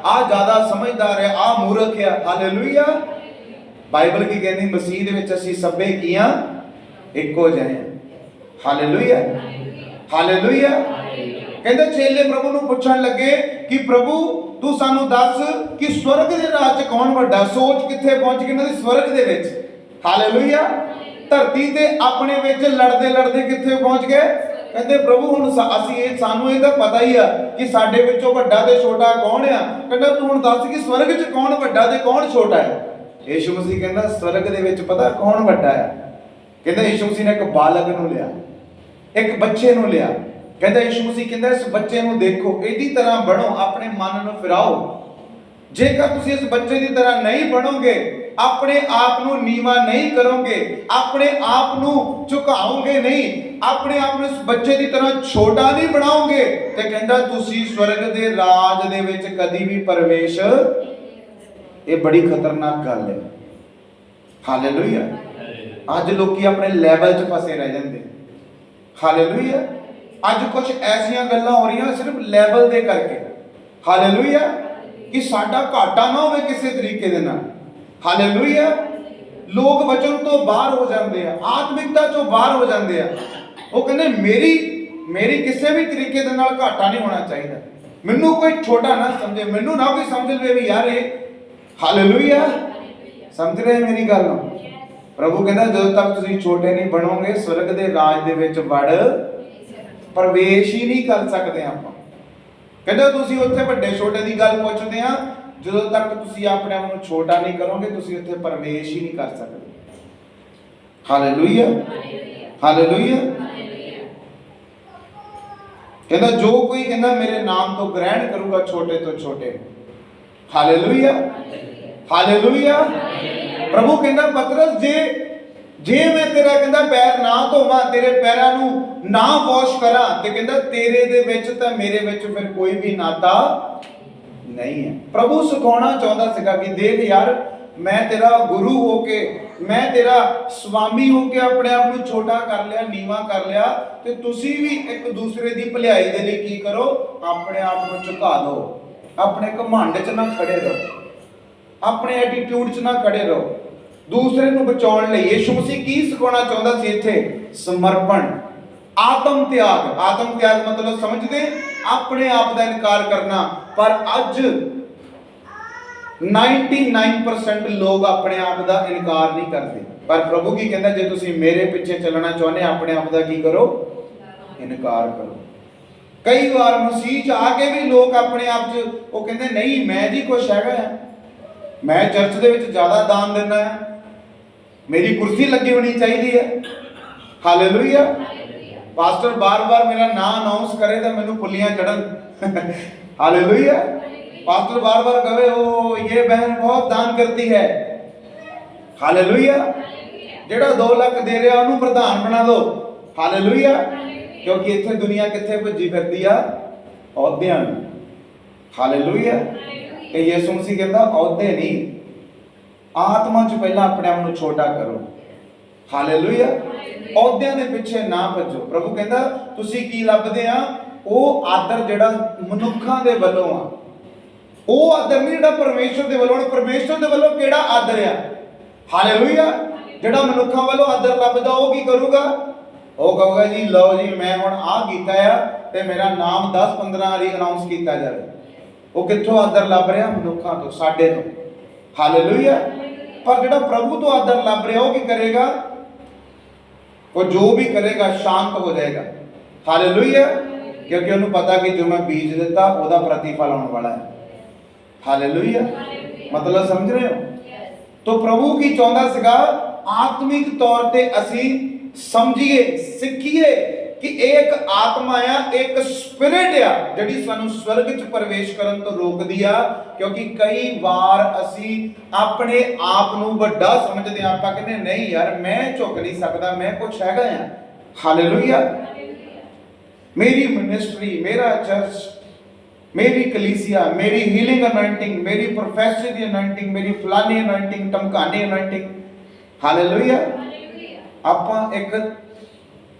ਆ ਜ਼ਿਆਦਾ ਸਮਝਦਾਰ ਆ, ਆ ਮੂਰਖ ਆ। ਹਾਲੇਲੂਇਆ। ਬਾਈਬਲ ਕੀ ਕਹਿੰਦੀ? ਮਸੀਹ ਦੇ ਵਿੱਚ ਅਸੀਂ ਸਭੇ ਕੀਆਂ ਇੱਕੋ ਜਿਹੇ। ਹਾਲੇਲੂਇਆ। ਹਾਲੇਲੂਇਆ। ਕਹਿੰਦੇ ਚੇਲੇ ਪ੍ਰਭੂ ਨੂੰ ਪੁੱਛਣ ਲੱਗੇ ਕਿ ਪ੍ਰਭੂ ਤੂੰ ਸਾਨੂੰ ਦੱਸ ਕਿ ਸਵਰਗ ਦੇ ਰਾਜ 'ਚ ਕੌਣ ਵੱਡਾ? ਸੋਚ ਕਿੱਥੇ ਪਹੁੰਚ ਗਈ ਇਹਨਾਂ ਦੀ? ਸਵਰਗ ਦੇ ਵਿੱਚ। ਹਾਲੇਲੂਇਆ। ਧਰਤੀ ਤੇ ਆਪਣੇ ਵਿੱਚ ਲੜਦੇ ਲੜਦੇ ਕਿੱਥੇ ਪਹੁੰਚ ਗਏ? ਕਹਿੰਦੇ ਪ੍ਰਭੂ ਹੁਣ ਸਾਨੂੰ ਇਹ ਤਾਂ ਪਤਾ ਹੀ ਆ ਕਿ ਸਾਡੇ ਵਿੱਚੋਂ ਵੱਡਾ ਤੇ ਛੋਟਾ ਕੌਣ ਆ। ਕਹਿੰਦਾ ਤੂੰ ਹੁਣ ਦੱਸ ਕਿ ਸਵਰਗ 'ਚ ਕੌਣ ਵੱਡਾ ਤੇ ਕੌਣ ਛੋਟਾ ਹੈ? ਯਿਸੂ ਮਸੀਹ ਕਹਿੰਦਾ ਸਵਰਗ ਦੇ ਵਿੱਚ ਪਤਾ ਕੌਣ ਵੱਡਾ ਹੈ? ਕਹਿੰਦਾ ਯਿਸੂ ਮਸੀਹ ਨੇ ਇੱਕ ਬਾਲਕ ਨੂੰ ਲਿਆ, ਇੱਕ ਬੱਚੇ ਨੂੰ ਲਿਆ। ਕਹਿੰਦਾ ਯਿਸੂ ਮਸੀਹ ਕਹਿੰਦਾ ਇਸ ਬੱਚੇ ਨੂੰ ਦੇਖੋ, ਇਹਦੀ ਤਰ੍ਹਾਂ ਬਣੋ, ਆਪਣੇ ਮਨ ਨੂੰ ਫਿਰਾਓ। ਜੇਕਰ ਤੁਸੀਂ ਇਸ ਬੱਚੇ ਦੀ ਤਰ੍ਹਾਂ ਨਹੀਂ ਬਣੋਗੇ, ਆਪਣੇ ਆਪ ਨੂੰ ਨੀਵਾਂ ਨਹੀਂ ਕਰੋਗੇ, ਆਪਣੇ ਆਪ ਨੂੰ ਝੁਕਾਓਗੇ ਨਹੀਂ, ਆਪਣੇ ਆਪ ਨੂੰ ਇਸ ਬੱਚੇ ਦੀ ਤਰ੍ਹਾਂ ਛੋਟਾ ਨਹੀਂ ਬਣਾਓਗੇ, ਤੇ ਕਹਿੰਦਾ ਤੁਸੀਂ ਸਵਰਗ ਦੇ ਰਾਜ ਦੇ ਵਿੱਚ ਕਦੀ ਵੀ ਪ੍ਰਵੇਸ਼। ਇਹ ਬੜੀ ਖਤਰਨਾਕ ਗੱਲ ਹੈ। ਹਾਲੇਲੂਇਆ। ਅੱਜ ਲੋਕੀ ਆਪਣੇ ਲੈਵਲ 'ਚ ਫਸੇ ਰਹਿ ਜਾਂਦੇ। ਹਾਲੇਲੂਇਆ। ਅੱਜ ਕੁਝ ਐਸੀਆਂ ਗੱਲਾਂ ਹੋ ਰਹੀਆਂ ਸਿਰਫ ਲੈਵਲ ਦੇ ਕਰਕੇ। ਹਾਲੇਲੂਇਆ। ਕਿ ਸਾਡਾ ਘਾਟਾ ਨਾ ਹੋਵੇ ਕਿਸੇ ਤਰੀਕੇ ਦੇ ਨਾਲ। ਹਾਲੇਲੂਇਆ। ਲੋਕ ਵਚਨ ਤੋਂ ਬਾਹਰ ਹੋ ਜਾਂਦੇ ਆ, ਆਤਮਿਕਤਾ ਤੋਂ ਬਾਹਰ ਹੋ ਜਾਂਦੇ ਆ। ਉਹ ਕਹਿੰਦੇ ਮੇਰੀ ਕਿਸੇ ਵੀ ਤਰੀਕੇ ਦੇ ਨਾਲ ਘਾਟਾ ਨਹੀਂ ਹੋਣਾ ਚਾਹੀਦਾ, ਮੈਨੂੰ ਕੋਈ ਛੋਟਾ ਨਾ ਸਮਝੇ, ਮੈਨੂੰ ਨਾ ਕੋਈ ਸਮਝ ਲਵੇ ਵੀ ਯਾਰ ਇਹ। ਹਾਲੇਲੂਇਆ। ਸਮਝ ਰਹੇ ਮੇਰੀ ਗੱਲ ਨੂੰ? ਪ੍ਰਭੂ ਕਹਿੰਦਾ ਜਦੋਂ ਤੱਕ ਤੁਸੀਂ ਛੋਟੇ ਨਹੀਂ ਬਣੋਗੇ ਸਵਰਗ ਦੇ ਰਾਜ ਦੇ ਵਿੱਚ ਪ੍ਰਵੇਸ਼ ਹੀ ਨਹੀਂ ਕਰ ਸਕਦੇ ਆਪਾਂ। ਕਹਿੰਦਾ ਤੁਸੀਂ ਉੱਥੇ ਵੱਡੇ ਛੋਟੇ ਦੀ ਗੱਲ ਪੁੱਛਦੇ ਆ, ਜਦੋਂ ਤੱਕ ਤੁਸੀਂ ਆਪਣੇ ਆਪ ਨੂੰ ਛੋਟਾ ਨਹੀਂ ਕਰੋਗੇ ਤੁਸੀਂ ਉੱਥੇ ਪ੍ਰਵੇਸ਼ ਹੀ ਨਹੀਂ ਕਰ ਸਕਦੇ। ਹਾਲੇਲੂਇਆ। ਹਾਲੇਲੂਇਆ। ਕਹਿੰਦਾ ਜੋ ਕੋਈ ਕਹਿੰਦਾ ਮੇਰੇ ਨਾਮ ਤੋਂ ਗ੍ਰਹਿਣ ਕਰੂਗਾ ਛੋਟੇ ਤੋਂ ਛੋਟੇ। ਹਾਲੇਲੂਇਆ। ਹਾਲੇਲੂਇਆ। ਪ੍ਰਭੂ ਕਹਿੰਦਾ ਪਤਰਸ ਜੇ ਮੈਂ ਤੇਰਾ ਕਹਿੰਦਾ ਪੈਰ ਨਾ ਧੋਵਾਂ, ਤੇਰੇ ਪੈਰਾਂ ਨੂੰ ਨਾ ਵਾਸ਼ ਕਰਾਂ, ਤੇ ਕਹਿੰਦਾ ਤੇਰੇ ਦੇ ਵਿੱਚ ਤਾਂ ਮੇਰੇ ਵਿੱਚ ਫਿਰ ਕੋਈ ਵੀ ਨਾਤਾ ਨਹੀਂ ਹੈ। ਪ੍ਰਭੂ ਸਿਖਾਉਣਾ ਚਾਹੁੰਦਾ ਸੀਗਾ ਕਿ ਦੇਖ ਯਾਰ मैं तेरा गुरु होके, मैं तेरा स्वामी होके अपने आप ਨੂੰ ਛੋਟਾ ਕਰ ਲਿਆ, ਨੀਵਾ ਕਰ ਲਿਆ, ਤੇ ਤੁਸੀਂ ਵੀ ਇੱਕ ਦੂਸਰੇ ਦੀ ਭਲਾਈ ਦੇ ਲਈ ਕੀ ਕਰੋ, ਆਪਣੇ ਆਪ ਨੂੰ ਝੁਕਾ ਦਿਓ, ਆਪਣੇ ਘਮੰਡ 'ਚ ਨਾ ਖੜੇ ਰਹੋ, ਆਪਣੇ ਐਟੀਟਿਊਡ 'ਚ ਨਾ ਖੜੇ ਰਹੋ। ਦੂਸਰੇ ਨੂੰ ਬਚਾਉਣ ਲਈ ਯਿਸੂ ਮਸੀਹ ਕੀ ਸਿਖਾਉਣਾ ਚਾਹੁੰਦਾ ਸੀ ਇੱਥੇ? ਸਮਰਪਣ, ਆਤਮ ਤਿਆਗ। ਆਤਮ ਤਿਆਗ ਮਤਲਬ ਸਮਝਦੇ, ਆਪਣੇ ਆਪ ਦਾ ਇਨਕਾਰ ਕਰਨਾ। ਪਰ ਅੱਜ 99% ਲੋਕ ਆਪਣੇ ਆਪ ਦਾ ਇਨਕਾਰ ਨਹੀਂ ਕਰਦੇ। ਪਰ ਪ੍ਰਭੂ ਕੀ ਕਹਿੰਦਾ, ਜੇ ਤੁਸੀਂ ਮੇਰੇ ਪਿੱਛੇ ਚੱਲਣਾ ਚਾਹੁੰਦੇ, ਆਪਣੇ ਆਪ ਦਾ ਕੀ ਕਰੋ? ਇਨਕਾਰ ਕਰੋ। ਕਈ ਵਾਰ ਮਸੀਹ 'ਚ ਆ ਕੇ ਵੀ ਲੋਕ ਆਪਣੇ ਆਪ 'ਚ ਉਹ ਕਹਿੰਦੇ ਨਹੀਂ ਮੈਂ ਜੀ ਕੁਛ ਹੈਗਾ ਆ, ਮੈਂ ਚਰਚ ਦੇ ਵਿੱਚ ਜ਼ਿਆਦਾ ਦਾਨ ਦਿੰਦਾ ਆ, ਮੇਰੀ ਕੁਰਸੀ ਲੱਗੀ ਹੋਣੀ ਚਾਹੀਦੀ ਹੈ। ਹਾਲੇਲੂਇਆ। ਪਾਸਟਰ ਬਾਰ-ਬਾਰ ਮੇਰਾ ਨਾਮ ਅਨਾਉਂਸ ਕਰੇ ਤਾਂ ਮੈਨੂੰ ਪੁੱਲੀਆਂ ਚੜਨ। ਹਾਲੇਲੂਇਆ। पास्टर बार बार कहे ओ ये बहन बहुत दान करती है। हालेलुया। जेड़ा 2 लाख दे रहा उन्होंने प्रधान बना दो। हालेलुया। क्योंकि इत्थे दुनिया कित्थे भजी फिरदी आ? औहदियां नूं। हालेलुया। ते यीशु मसीह कहंदा औहदे नहीं, आत्मा च पहला अपने आप नूं छोटा करो। हालेलुया। औहदियां दे पिछे ना भजो। प्रभु कहंदा तुसीं की लभदे आ? ਉਹ ਆਦਰ ਜਿਹੜਾ ਮਨੁੱਖਾਂ ਦੇ ਵੱਲੋਂ ਆ, ਉਹ ਆਦਰ ਨਹੀਂ ਜਿਹੜਾ ਪਰਮੇਸ਼ਰ ਦੇ ਵੱਲੋਂ। ਪਰਮੇਸ਼ਰ ਦੇ ਵੱਲੋਂ ਕਿਹੜਾ ਆਦਰ ਆ? ਹਾਲੇਲੂਇਆ। ਜਿਹੜਾ ਮਨੁੱਖਾਂ ਵੱਲੋਂ ਆਦਰ ਲੱਭਦਾ ਉਹ ਕੀ ਕਰੂਗਾ? ਉਹ ਕਹੂਗਾ ਜੀ ਲਓ ਜੀ ਮੈਂ ਹੁਣ ਆਹ ਕੀਤਾ ਆ ਤੇ ਮੇਰਾ ਨਾਮ 10-15 ਵਾਰੀ ਅਨਾਉਂਸ ਕੀਤਾ ਜਾਵੇ। ਉਹ ਕਿੱਥੋਂ ਆਦਰ ਲੱਭ ਰਿਹਾ? ਮਨੁੱਖਾਂ ਤੋਂ, ਸਾਡੇ ਤੋਂ। ਹਾਲੇਲੂਇਆ। ਪਰ ਜਿਹੜਾ ਪ੍ਰਭੂ ਤੋਂ ਆਦਰ ਲੱਭ ਰਿਹਾ ਉਹ ਕੀ ਕਰੇਗਾ? ਉਹ ਜੋ ਵੀ ਕਰੇਗਾ ਸ਼ਾਂਤ ਹੋ ਜਾਏਗਾ। ਹਾਲੇਲੂਇਆ। क्योंकि उन्हें पता कि जो मैं बीज देता ਉਹਦਾ प्रतिफल आने वाला है। हालेलुया। मतलब समझ रहे हो? तो प्रभु की चाहता सीगा आत्मिक तौर पे असी समझिए, सीखिए कि एक आत्मा आ, एक स्पिरिट आ ਜਿਹੜੀ ਸਾਨੂੰ स्वर्ग च प्रवेश ਕਰਨ ਤੋਂ ਰੋਕਦੀ ਆ। क्योंकि कई बार असी अपने आप ਨੂੰ ਵੱਡਾ ਸਮਝਦੇ ਆ। ਆਪਾਂ ਕਹਿੰਦੇ ਨਹੀਂ ਯਾਰ मैं ਝੁਕ नहीं सकता, मैं कुछ हैगा आ। हालेलुया। मेरी मिनिस्ट्री, मेरा चर्च, मेरी कलीसिया, मेरी हीलिंग अनॉइंटिंग, मेरी प्रोफेसर की अनॉइंटिंग, मेरी फलानी अनॉइंटिंग, धमकाने अनॉइंटिंग। हालेलुया। ਆਪਾਂ ਇੱਕ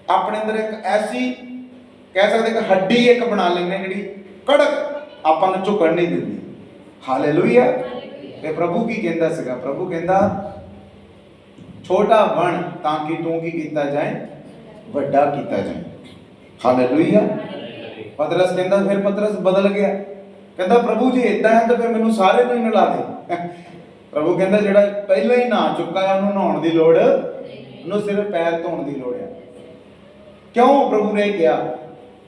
ਆਪਣੇ ਅੰਦਰ ਇੱਕ ਐਸੀ ਕਹਿ ਸਕਦੇ ਕਿ ਹੱਡੀ ਇੱਕ ਬਣਾ ਲੈਂਦੇ ਜਿਹੜੀ ਕੜਕ ਆਪਾਂ ਨੂੰ ਝੁਕਣ ਨਹੀਂ ਦਿੰਦੀ। ਹਾਲੇਲੂਇਆ। ਤੇ ਪ੍ਰਭੂ ਕੀ ਕਹਿੰਦਾ ਸੀਗਾ? ਪ੍ਰਭੂ ਕਹਿੰਦਾ ਛੋਟਾ ਬਣ ਤਾਂ ਕਿ ਤੂੰ ਕੀ ਕੀਤਾ ਜਾਏ? ਵੱਡਾ ਕੀਤਾ ਜਾਏ। ਹਾਲੇਲੂਇਆ। ਪਤਰਸ ਕਹਿੰਦਾ, ਫਿਰ ਪਤਰਸ ਬਦਲ ਗਿਆ, ਕਹਿੰਦਾ ਪ੍ਰਭੂ ਜੀ ਇਦਾਂ ਹੈ ਤਾਂ ਫਿਰ ਮੈਨੂੰ ਸਾਰੇ ਨੂੰ ਹੀ ਨਲਾ ਦੇ। ਪ੍ਰਭੂ ਕਹਿੰਦਾ ਜਿਹੜਾ ਪਹਿਲਾਂ ਹੀ ਨਹਾ ਚੁੱਕਾ ਹੈ ਉਹਨੂੰ ਨਹਾਉਣ ਦੀ ਲੋੜ, ਉਹਨੂੰ ਸਿਰਫ ਪੈਰ ਧੋਣ ਦੀ ਲੋੜ ਹੈ। ਕਿਉਂ ਪ੍ਰਭੂ ਨੇ ਕਿਹਾ?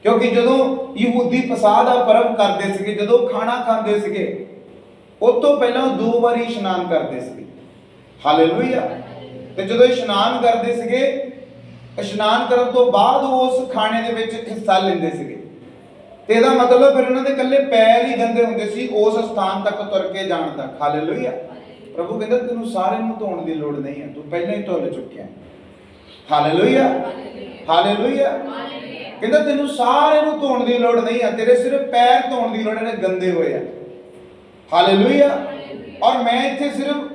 ਕਿਉਂਕਿ ਜਦੋਂ ਯਹੂਦੀ ਪਸਾਹ ਦਾ ਪਰਬ ਕਰਦੇ ਸੀਗੇ, ਜਦੋਂ ਖਾਣਾ ਖਾਂਦੇ ਸੀਗੇ, ਉਸ ਤੋਂ ਪਹਿਲਾਂ 2 ਵਾਰੀ ਇਸ਼ਨਾਨ ਕਰਦੇ ਸੀਗੇ। ਹਾਲੇਲੂਇਆ। ਤੇ ਜਦੋਂ ਇਸ਼ਨਾਨ ਕਰਦੇ ਸੀਗੇ, ਇਸ਼ਨਾਨ ਕਰਨ ਤੋਂ ਬਾਅਦ ਉਸ ਖਾਣੇ ਦੇ ਵਿੱਚ ਹਿੱਸਾ ਲੈਂਦੇ ਸੀਗੇ। ਤੇ ਇਹਦਾ ਮਤਲਬ ਫਿਰ ਉਹਨਾਂ ਦੇ ਇਕੱਲੇ ਪੈਰ ਹੀ ਗੰਦੇ ਹੁੰਦੇ ਸੀ ਉਸ ਸਥਾਨ ਤੱਕ ਤੁਰ ਕੇ ਜਾਣ ਤੱਕ। ਹਾਲੇਲੂਇਆ। ਪ੍ਰਭੂ ਕਹਿੰਦਾ ਤੈਨੂੰ ਸਾਰੇ ਨੂੰ ਧੋਣ ਦੀ ਲੋੜ ਨਹੀਂ ਹੈ, ਤੂੰ ਪਹਿਲਾਂ ਹੀ ਧੁੱਲ ਚੁੱਕਿਆ। ਹਾਲੇਲੂਇਆ। ਹਾਲੇਲੂਇਆ। ਕਹਿੰਦਾ ਤੈਨੂੰ ਸਾਰੇ ਨੂੰ ਧੋਣ ਦੀ ਲੋੜ ਨਹੀਂ ਹੈ, ਤੇਰੇ ਸਿਰਫ ਪੈਰ ਧੋਣ ਦੀ ਲੋੜ ਹੈ, ਜਿਹੜੇ ਗੰਦੇ ਹੋਏ ਆ। ਹਾਲੇਲੂਇਆ। ਔਰ ਮੈਂ ਇੱਥੇ ਸਿਰਫ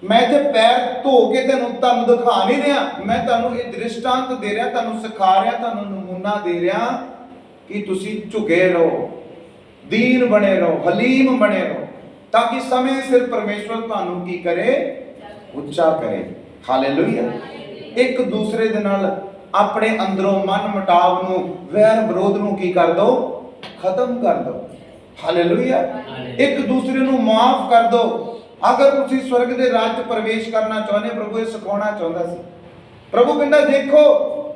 पैर धो के ਤੁਹਾਨੂੰ ਦਿਖਾ नहीं रहा, मैं ਤੁਹਾਨੂੰ ਇਹ ਦ੍ਰਿਸ਼ਟਾਂਤ ਦੇ ਰਿਹਾ, ਤੁਹਾਨੂੰ ਸਿਖਾ ਰਿਹਾ, ਤੁਹਾਨੂੰ ਨਮੂਨਾ ਦੇ ਰਿਹਾ कि ਤੁਸੀਂ ਝੁਕੇ ਰਹੋ, दीन बने रहो, हलीम बने रहो, ताकि समय सिर परमेश्वर ਤੁਹਾਨੂੰ ਕੀ ਕਰੇ? ਉੱਚਾ ਕਰੇ। ਹਾਲੇਲੂਇਆ। ਇੱਕ ਦੂਸਰੇ ਦੇ ਨਾਲ ਆਪਣੇ ਅੰਦਰੋਂ ਮਨ ਮਟਾਵ ਨੂੰ, ਵੈਰ ਵਿਰੋਧ ਨੂੰ ਕੀ ਕਰ ਦੋ? ਖਤਮ ਕਰ ਦੋ। ਹਾਲੇਲੂਇਆ। ਇੱਕ ਦੂਸਰੇ ਨੂੰ ਮਾਫ ਕਰ ਦੋ। अगर तुसी स्वर्ग के राज च प्रवेश करना चाहते, प्रभु ये सिखाना चाहता सी। प्रभु कहता देखो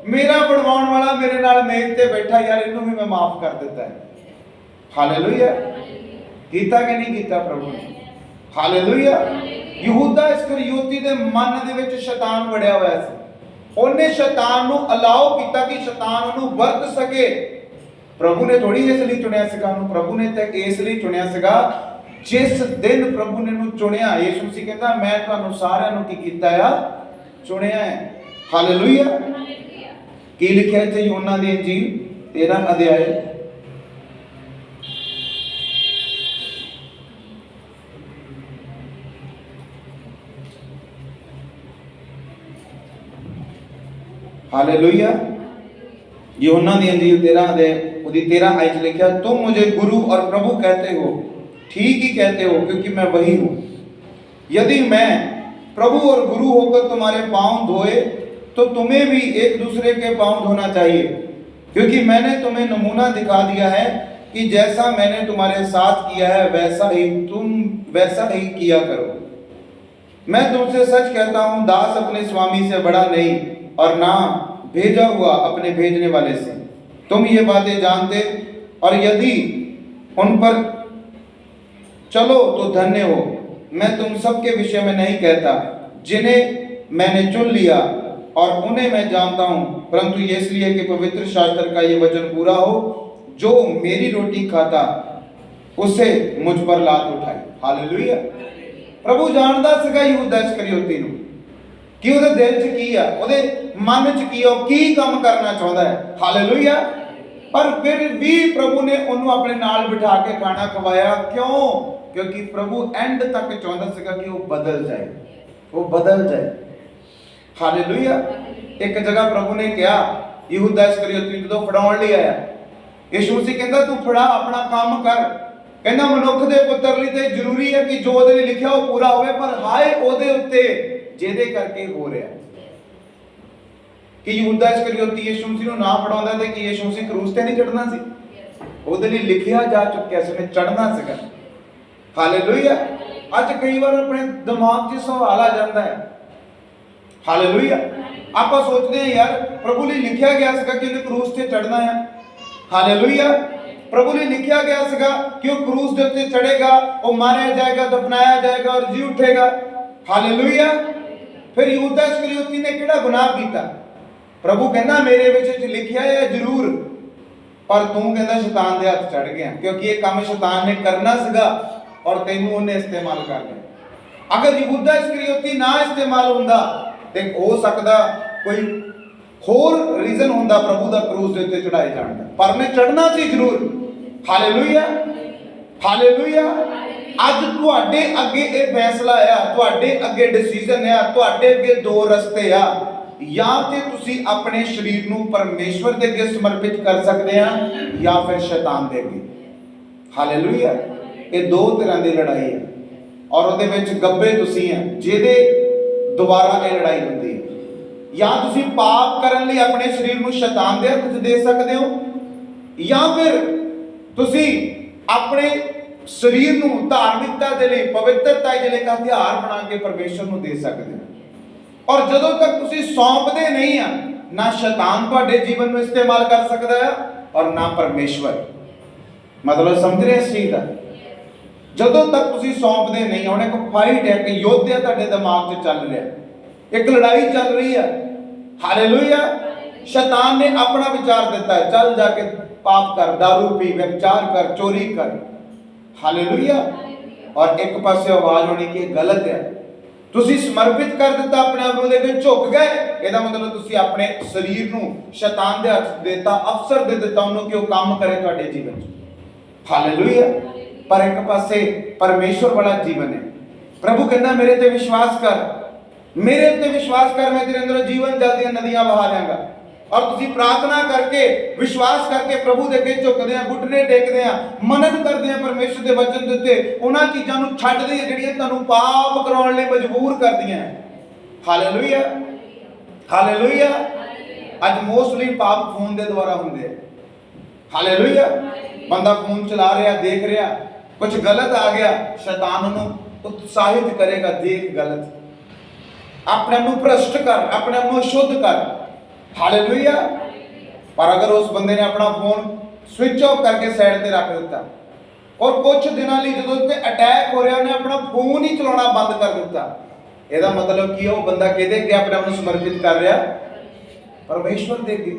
मेरा बनवाने वाला मेरे नाल मेज ते बैठा, यार इनू भी मैं माफ कर दिता है। हालेलुया। कीता कि नहीं कीता प्रभु ने? हालेलुया। यहूदा इस्करियोती दे मन दे विच शैतान वड़िया होया सी। ओने शैतान नू अलाउ कीता कि शैतान ओनू वरत सके। प्रभु ने थोड़ी इस लिए चुनिया सीगा ओनू, प्रभु ने ते इस लिए चुनिया सीगा जिस दिन प्रभु ने नू चुनिया। यीशु मसीह कहता मैं तुहानू सारिਆਂ ਨੂੰ ਕੀ ਕੀਤਾ ਆ? चुनिया है। हालेलुया। ਕੀ ਲਿਖਿਆ ਇੱਥੇ ਯੋਹਨਾ ਦੀ ਇੰਜੀਲ 13 ਅਧਿਆਇ हालेलुया। यूहन्ना दी अंजील 13 आई लिखा, तुम मुझे गुरु और प्रभु कहते हो, ठीक ही कहते हो, क्योंकि मैं वही हूँ। यदि मैं प्रभु और गुरु होकर तुम्हारे पांव धोए तो तुम्हें भी एक दूसरे के पांव धोना चाहिए, क्योंकि मैंने तुम्हें नमूना दिखा दिया है कि जैसा मैंने तुम्हारे साथ किया है वैसा ही तुम किया करो। मैं तुमसे सच कहता हूँ, दास अपने स्वामी से बड़ा नहीं और ना भेजा हुआ अपने भेजने वाले से। तुम ये बातें जानते और यदि उन पर चलो तो धन्य हो। मैं तुम सबके विषय में नहीं कहता, जिन्हें मैंने चुन लिया और उन्हें मैं जानता हूं, परंतु ये इसलिए कि पवित्र शास्त्र का ये वचन पूरा हो, जो मेरी रोटी खाता उसे मुझ पर लात उठाई। हालेलुया। प्रभु जानदा सीगा यहूदा इस्करियोती ਨੂੰ कि ਉਹਦੇ ਦਿਲ 'ਚ ਕੀ ਆ, ਉਹਦੇ ਮਨ 'ਚ ਕੀ ਆ, ਉਹ ਕੀ ਕੰਮ ਕਰਨਾ ਚਾਹੁੰਦਾ ਹੈ। ਹਾਲੇਲੂਇਆ। ਪਰ ਫਿਰ ਵੀ ਪ੍ਰਭੂ ਨੇ ਉਹਨੂੰ ਆਪਣੇ ਨਾਲ ਬਿਠਾ ਕੇ ਖਾਣਾ ਖਵਾਇਆ। ਕਿਉਂ? ਕਿਉਂਕਿ ਪ੍ਰਭੂ ਐਂਡ ਤੱਕ ਚਾਹੁੰਦਾ ਸੀਗਾ ਕਿ ਉਹ ਬਦਲ ਜਾਏ, ਉਹ ਬਦਲ ਜਾਏ। ਹਾਲੇਲੂਇਆ। ਇੱਕ ਜਗ੍ਹਾ ਪ੍ਰਭੂ ਨੇ ਕਿਹਾ, ਯਹੂਦਾ ਇਸਕਰਿयोती ਜਦੋਂ ਫੜਾਉਣ ਲਈ ਆਇਆ, ਯਿਸੂ ਮਸੀਹ ਕਹਿੰਦਾ ਤੂੰ ਫੜਾ, ਆਪਣਾ ਕੰਮ ਕਰ। ਕਹਿੰਦਾ ਮਨੁੱਖ ਦੇ ਪੁੱਤਰ ਲਈ ਤੇ ਜ਼ਰੂਰੀ ਹੈ ਕਿ ਜੋ ਉਹਦੇ ਲਈ ਲਿਖਿਆ ਉਹ ਪੂਰਾ ਹੋਵੇ, ਪਰ ਹਾਏ ਉਹਦੇ ਉੱਤੇ ਜਿਹਦੇ ਕਰਕੇ ਹੋ ਰਿਹਾ। ਕਿ ਯਹੂਦਾ ਇਸਕਰਿयोती ਯਿਸੂ ਮਸੀਹ ਨੂੰ ਨਾ ਫੜਾਉਂਦਾ ਤੇ ਕਿ ਯਿਸੂ ਮਸੀਹ ਕਰੂਸ ਤੇ ਨਹੀਂ ਚੜਨਾ ਸੀ? ਉਹਦੇ ਲਈ ਲਿਖਿਆ ਜਾ ਚੁੱਕਿਆ ਸੀ, ਉਹਨੇ ਚੜਨਾ ਸੀਗਾ। ਹਾਲੇਲੂਇਆ। ਅੱਜ ਕਈ ਵਾਰ ਆਪਣੇ ਦਿਮਾਗ 'ਚ ਸਵਾਲ ਆ ਜਾਂਦਾ ਹੈ। ਹਾਲੇਲੂਇਆ। ਆਪਾਂ ਸੋਚਦੇ ਹਾਂ ਯਾਰ ਪ੍ਰਭੂ ਲਈ ਲਿਖਿਆ ਗਿਆ ਸੀਗਾ ਕਿ ਉਹਨੇ ਕਰੂਸ ਤੇ ਚੜਨਾ ਹੈ। ਹਾਲੇਲੂਇਆ। प्रभु ने लिखा गया सीगा कि वो क्रूस के उत्ते चढ़ेगा, वो मारा जाएगा, दफनाया जाएगा और जी उठेगा। हालेलुया। फिर यहूदा इस्करियोती ने किहड़ा गुनाह कीता? प्रभु कहना मेरे विच लिखिया है जरूर, पर तू कहना शैतान दे हथ चढ़ गया, क्योंकि ये काम शैतान ने करना सीगा और तैनू उन्हें इस्तेमाल कर लिया। अगर यहूदा इस्करियोती ना इस्तेमाल हुंदा ते हो सकदा कोई होर रीजन हुंदा प्रभु दा क्रूस दे उत्ते चढ़ाए जाण दा, पर मैं चढ़ना सी जरूर। हालेलुया। हालेलुया। अज तुहाडे अगे ये फैसला आ, तुहाडे अगे डिसीजन आ, तुहाडे अगे दो रस्ते आ। या ते तुसी अपने शरीर नू परमेश्वर दे अगे समर्पित कर सकदे आ या फिर शैतान दे अगे। हालेलुया। ये दो तरह की लड़ाई है और उहदे विच गब्बे तुसी हैं जिहदे दोबारा ये लड़ाई हुंदी है। या तुसी पाप करन लई अपने शरीर नू शैतान दे हत्थ दे सकदे हो, या फिर तुसी अपने शरीर नू धार्मिकता दे लई, पवित्रता दे लई हथियार बना के परमेश्वर नू दे सकदे हो। और जदों तक तुसी सौंपदे नहीं आ, ना शैतान तुहाडे जीवन में इस्तेमाल कर सकदा है और ना परमेश्वर। मतलब समझ रहे इस चीज का? जदों तक तुसी सौंपदे नहीं, हुण एक फाइट है, एक युद्ध है तुहाडे दिमाग 'च चल रहा, एक लड़ाई चल रही है। हालेलुया। शैतान ने अपना विचार देता है, चल जाके पाप कर, दारू पी, व्यभिचार कर, चोरी कर। हालेलुया। और एक पासे आवाज होनी कि गलत है, तुसी समर्पित कर दिता अपने आप को, लेकिन झुक गए, ਇਹਦਾ मतलब तुसी अपने शरीर ਨੂੰ शैतान ਦੇ ਹੱਥ ਦੇਤਾ, अवसर दे दिता ਉਹਨੂੰ कि वो काम करे ਤੁਹਾਡੇ जीवन 'ਚ। हालेलुया। पर एक पासे परमेश्वर वाला जीवन है। प्रभु कहना मेरे ते विश्वास कर, मेरे उत्ते विश्वास कर, मैं तेरे अंदर जीवन जल दी नदियां बहा देंगा। और तुसी प्रार्थना करके, विश्वास करके प्रभु दे अगे झुकदे आ, घुटने टेकदे आ, मनन करदे आ परमेश्वर दे वचन दे उत्ते, उन्हां चीज़ां नूं छड्डदे आ जिहड़ियां तुहानूं पाप कराउण लई मजबूर करदियां। हालेलुया। हालेलुया। अज मोस्टली पाप फोन दे द्वारा हुंदे। हालेलुया। बंदा फोन चला रहा, देख रहा, कुछ गलत आ गया, शैतान उन्होंने उत्साहित करेगा, देख गलत, अपने आप भ्रष्ट कर, अपने आप शुद्ध कर। हालेलुया। पर अगर उस बंदे ने अपना फोन स्विच ऑफ करके साइड पे रख दिता और कुछ दिनों लिए जो उस पर अटैक हो रहा, उन्हें अपना फोन ही चलाना बंद कर दिता, ਇਹਦਾ मतलब की वो बंदा किहदे अगे अपने आप समर्पित कर रहा? परमेश्वर दे अगे।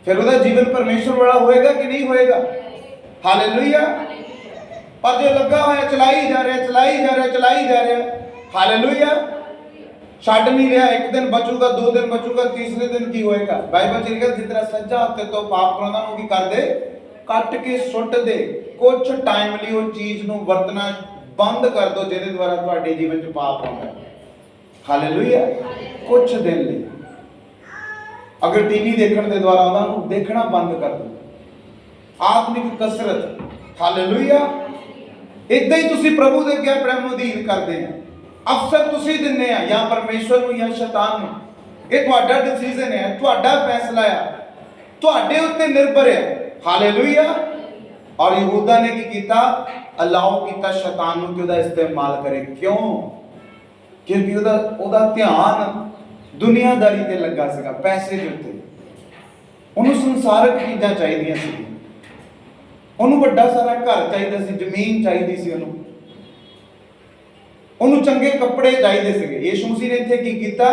फिर उसका जीवन परमेश्वर वाला होएगा कि नहीं होएगा? हालेलुया। पर जो लगा होया चलाई जा रहा, चलाई जा रहा, चलाई जा रहा, हालेलुया, छड्ड नहीं रहा। एक दिन बचूगा, 2 दिन बचूगा, तीसरे दिन की होएगा? बाइबल च लिखा जितना सज्जा हत्थे तो पाप कराउंदा नूं की कर दे, कट के सुट दे। कुछ टाइम लिए उस चीज नूं वरतना बंद कर दो जिहदे द्वारा तुहाडे जीवन च पाप आउंदा। हालेलुया। कुछ दिन लिए अगर टीवी देखने के द्वारा उन्होंने देखना बंद कर दो। आत्मिक कसरत, हालेलुया। इदा ही तुसी प्रभु के अगे अपने आप अधीन करते हैं। अवसर तुसी दिंदे आ या परमेश्वर को या शैतान को, ये तुहाडा डिसीजन है, तुहाडा फैसला है, तुहाडे उत्ते निर्भर है। हालेलुया। और यहूदा ने की किया, अलाउ किया शैतान को कि उसका इस्तेमाल करे। क्यों? क्योंकि उसका ध्यान दुनियादारी ते लगा सीगा, पैसे के उत्ते। उन्होंने संसारक चीज़ां चाहिए सी, उन्होंने बड़ा सारा घर चाहिए सी, जमीन चाहिए सी, उन्होंने चंगे कपड़े चाहिए थे। यीशु मसीह ने इत्थे की किया,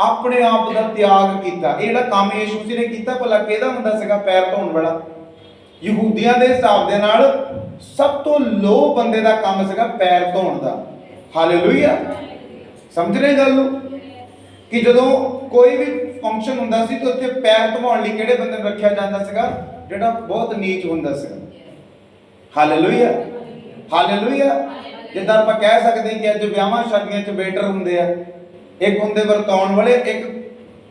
अपने आप का त्याग किया। ये जिहड़ा काम यीशु मसीह ने किया भला किहदा हुंदा सीगा? पैर धोण वाला। यहूदियों के हिसाब दे नाल सब तो लो बंदे का काम सीगा पैर धोण दा। हालेलुया। समझ रहे गल कि जदों कोई भी फंक्शन हुंदा सी तो उत्थे पैर धोण लई किहड़े बंदे नूं रखिया जांदा सीगा? जिहड़ा बहुत नीच हुंदा सीगा। Hallelujah, hallelujah. जिद्दां आपां कह सकते हैं कि अज विआहां शादियां च वेटर हुंदे आ, एक हुंदे वरताउण वाले,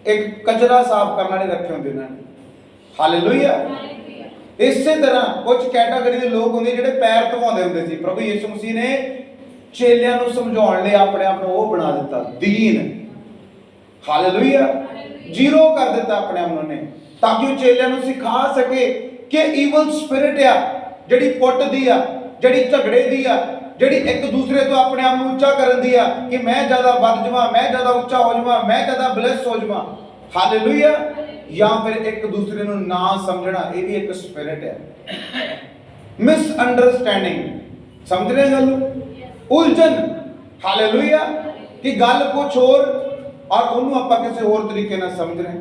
एक कचरा साफ करने वाले रखे हुंदे ने। हालेलुया। इसे तरह कुछ कैटागरी के लोग होंगे जिहड़े पैर धवाउंदे हुंदे सी। प्रभु यीशु मसीह ने चेलियां नूं समझाउण लई अपने आप नूं ओह बना दिता, दीन। हालेलुया। जीरो कर दिता अपने आप ने, ताकि चेलियां नूं सिखा सके कि ईवल स्पिरिट आ जिहड़ी पुੱਟਦੀ आ, जिहड़ी झगड़े दी आ, जिहड़ी एक दूसरे तो अपने आप को उच्चा करन दी आ कि मैं ज़्यादा वध जावां, मैं ज़्यादा उच्चा हो जावां, मैं ज़्यादा ब्लेस हो जावां। हालेलुया। या फिर एक दूसरे को ना समझना, ये भी एक स्पिरिट है। मिसअंडरस्टैंडिंग, समझ रहे गल? उलझन। हालेलुया। कि गल कुछ और और उन्होंने आप किसी और तरीके ना समझ रहे,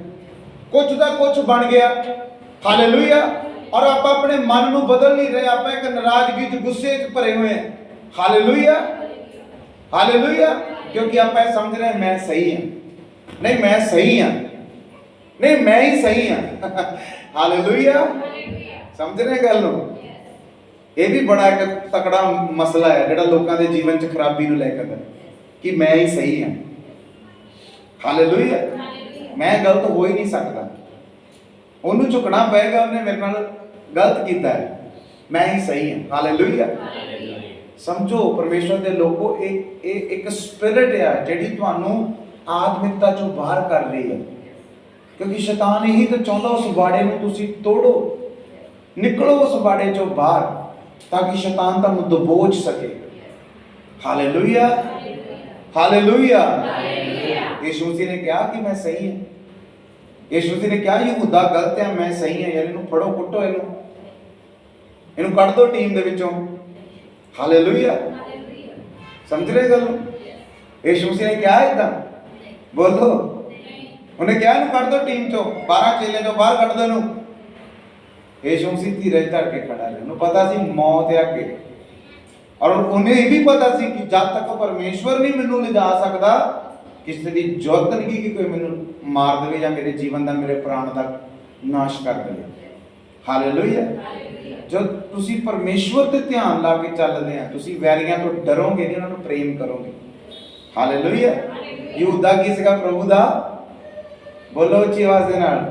कुछ का कुछ बन गया। हालेलुया। और आप अपने मन को बदल नहीं रहे, आप एक नाराजगी गुस्से भरे हुए हैं। Hallelujah, hallelujah. क्योंकि आप समझ रहे हैं मैं सही हाँ, नहीं मैं सही हाँ, नहीं मैं ही सही हाँ। हालेलुया। समझ रहे गल? ये भी बड़ा एक तकड़ा मसला है जिहड़ा लोगों के जीवन च खराबी नूं लेकर कि मैं ही सही हाँ। हालेलुया। मैं गलत हो ही नहीं सकता, उन्होंने झुकना पेगा, उन्हें मेरे नाल गलत किया है, मैं ही सही हाँ। हालेलुया। समझो परमेश्वर के लोगों, एक स्पिरिट है जिहड़ी तुहानूं आत्मिकता चों बाहर कर रही है। क्योंकि शैतान यही तो चाहता उस बाड़े में तुसी तोड़ो, निकलो उस बाड़े चों बाहर, ताकि शैतान तुहानूं दबोच सके। Hallelujah, hallelujah. यीशु मसीह ने कहा कि मैं सही हूं। यीशु मसीह ने कहा यहूदा गलत है, मैं सही हूं। यार इन्हूं फड़ो, कुटो, इन्हूं कढ दो टीम दे विचों। हालेलुया। समझ रहे गल? यीशु मसीह ने कहा इदां? बोलो। उन्हें क्या कढ़ दो टीम चो, 12 चेले चो बाहर कढ़ दो इनू। यीशु मसीह धीरज धर के खड़ा रहे, उन्हें पता सी मौत है अगे। और उन्हें यह भी पता सी कि जब तक परमेश्वर नहीं मैनू ले जा सकता, किसी की जरूरत नहीं कि कोई मैनू मार दे या मेरे जीवन का, मेरे प्राण का नाश कर दे। हालेलुया। जो तुसी परमेश्वर ते ध्यान ला के चलते हैं, तुसी वैरियां तो डरोगे नहीं, उन्होंने प्रेम करोगे। हालेलुया। यहूदा की सीगा प्रभु दा? बोलो उच्ची आवाज दे नाल।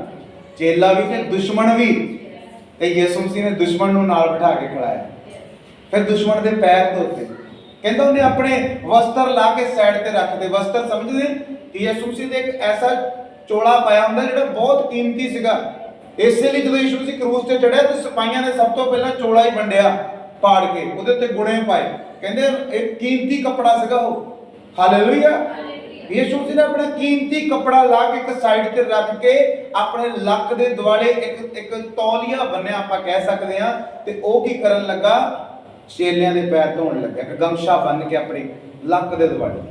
चेला भी ते दुश्मन भी। ते यीशु मसीह ने दुश्मन नूं नाल बिठा के खड़ाया, फिर दुश्मन दे पैर धोते। कहंदा उन्हें अपने वस्त्र ला के साइड ते रख दे। वस्त्र समझदे कि यीशु मसीह ने एक ऐसा चोला पाया हुंदा जिहड़ा बहुत कीमती सीगा। इसलिए जदों यीशु मसीह क्रूस ते चढ़िया तो सिपाहियां ने सब तो पहला चोला ही वंडिया पाड़ के, उहदे ते गुणे पाए। कहंदे एक कीमती कपड़ा सीगा वो। हालेलुया। यीशु मसीह ने अपना कीमती कपड़ा ला के एक साइड ते रख के अपने लक दे दुआले एक तौलिया बन्निया, आप कह सकते हैं। ते ओह की करन लगा? चेलियां दे पैर धोण लगा, एक गमछा बन के अपनी लक दे दुआले।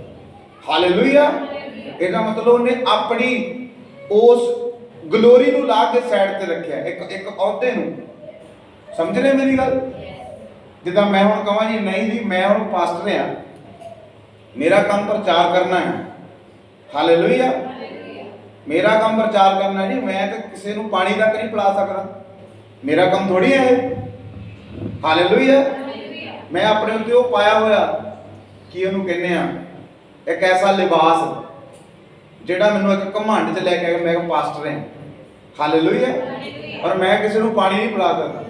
हालेलुया। इसका मतलब उन्हें अपनी उस ग्लोरी नूं ला के साइड ते रखिया, एक अहुदे नूं। समझ रहे मेरी गल? जिद्दां मैं हुण कहां जी नहीं जी मैं हुण पास्टर हाँ, मेरा काम प्रचार करना है। हालेलुया। मेरा काम प्रचार करना है जी, मैं तो किसी को पानी तक नहीं पिला सकता, मेरा काम थोड़ी है। हालेलुया। मैं अपने उत्ते वो पाया होया कि उन्होंने कहने एक ऐसा लिबास ਜਿਹੜਾ ਮੈਨੂੰ ਇੱਕ ਘਮੰਡ 'ਚ ਲੈ ਕੇ ਆਇਆ, ਮੈਂ ਪਾਸਟਰ ਹਾਂ, ਹਾਲੇਲੂਇਆ, ਪਰ ਮੈਂ ਕਿਸੇ ਨੂੰ ਪਾਣੀ ਨਹੀਂ ਪਿਲਾ ਸਕਦਾ,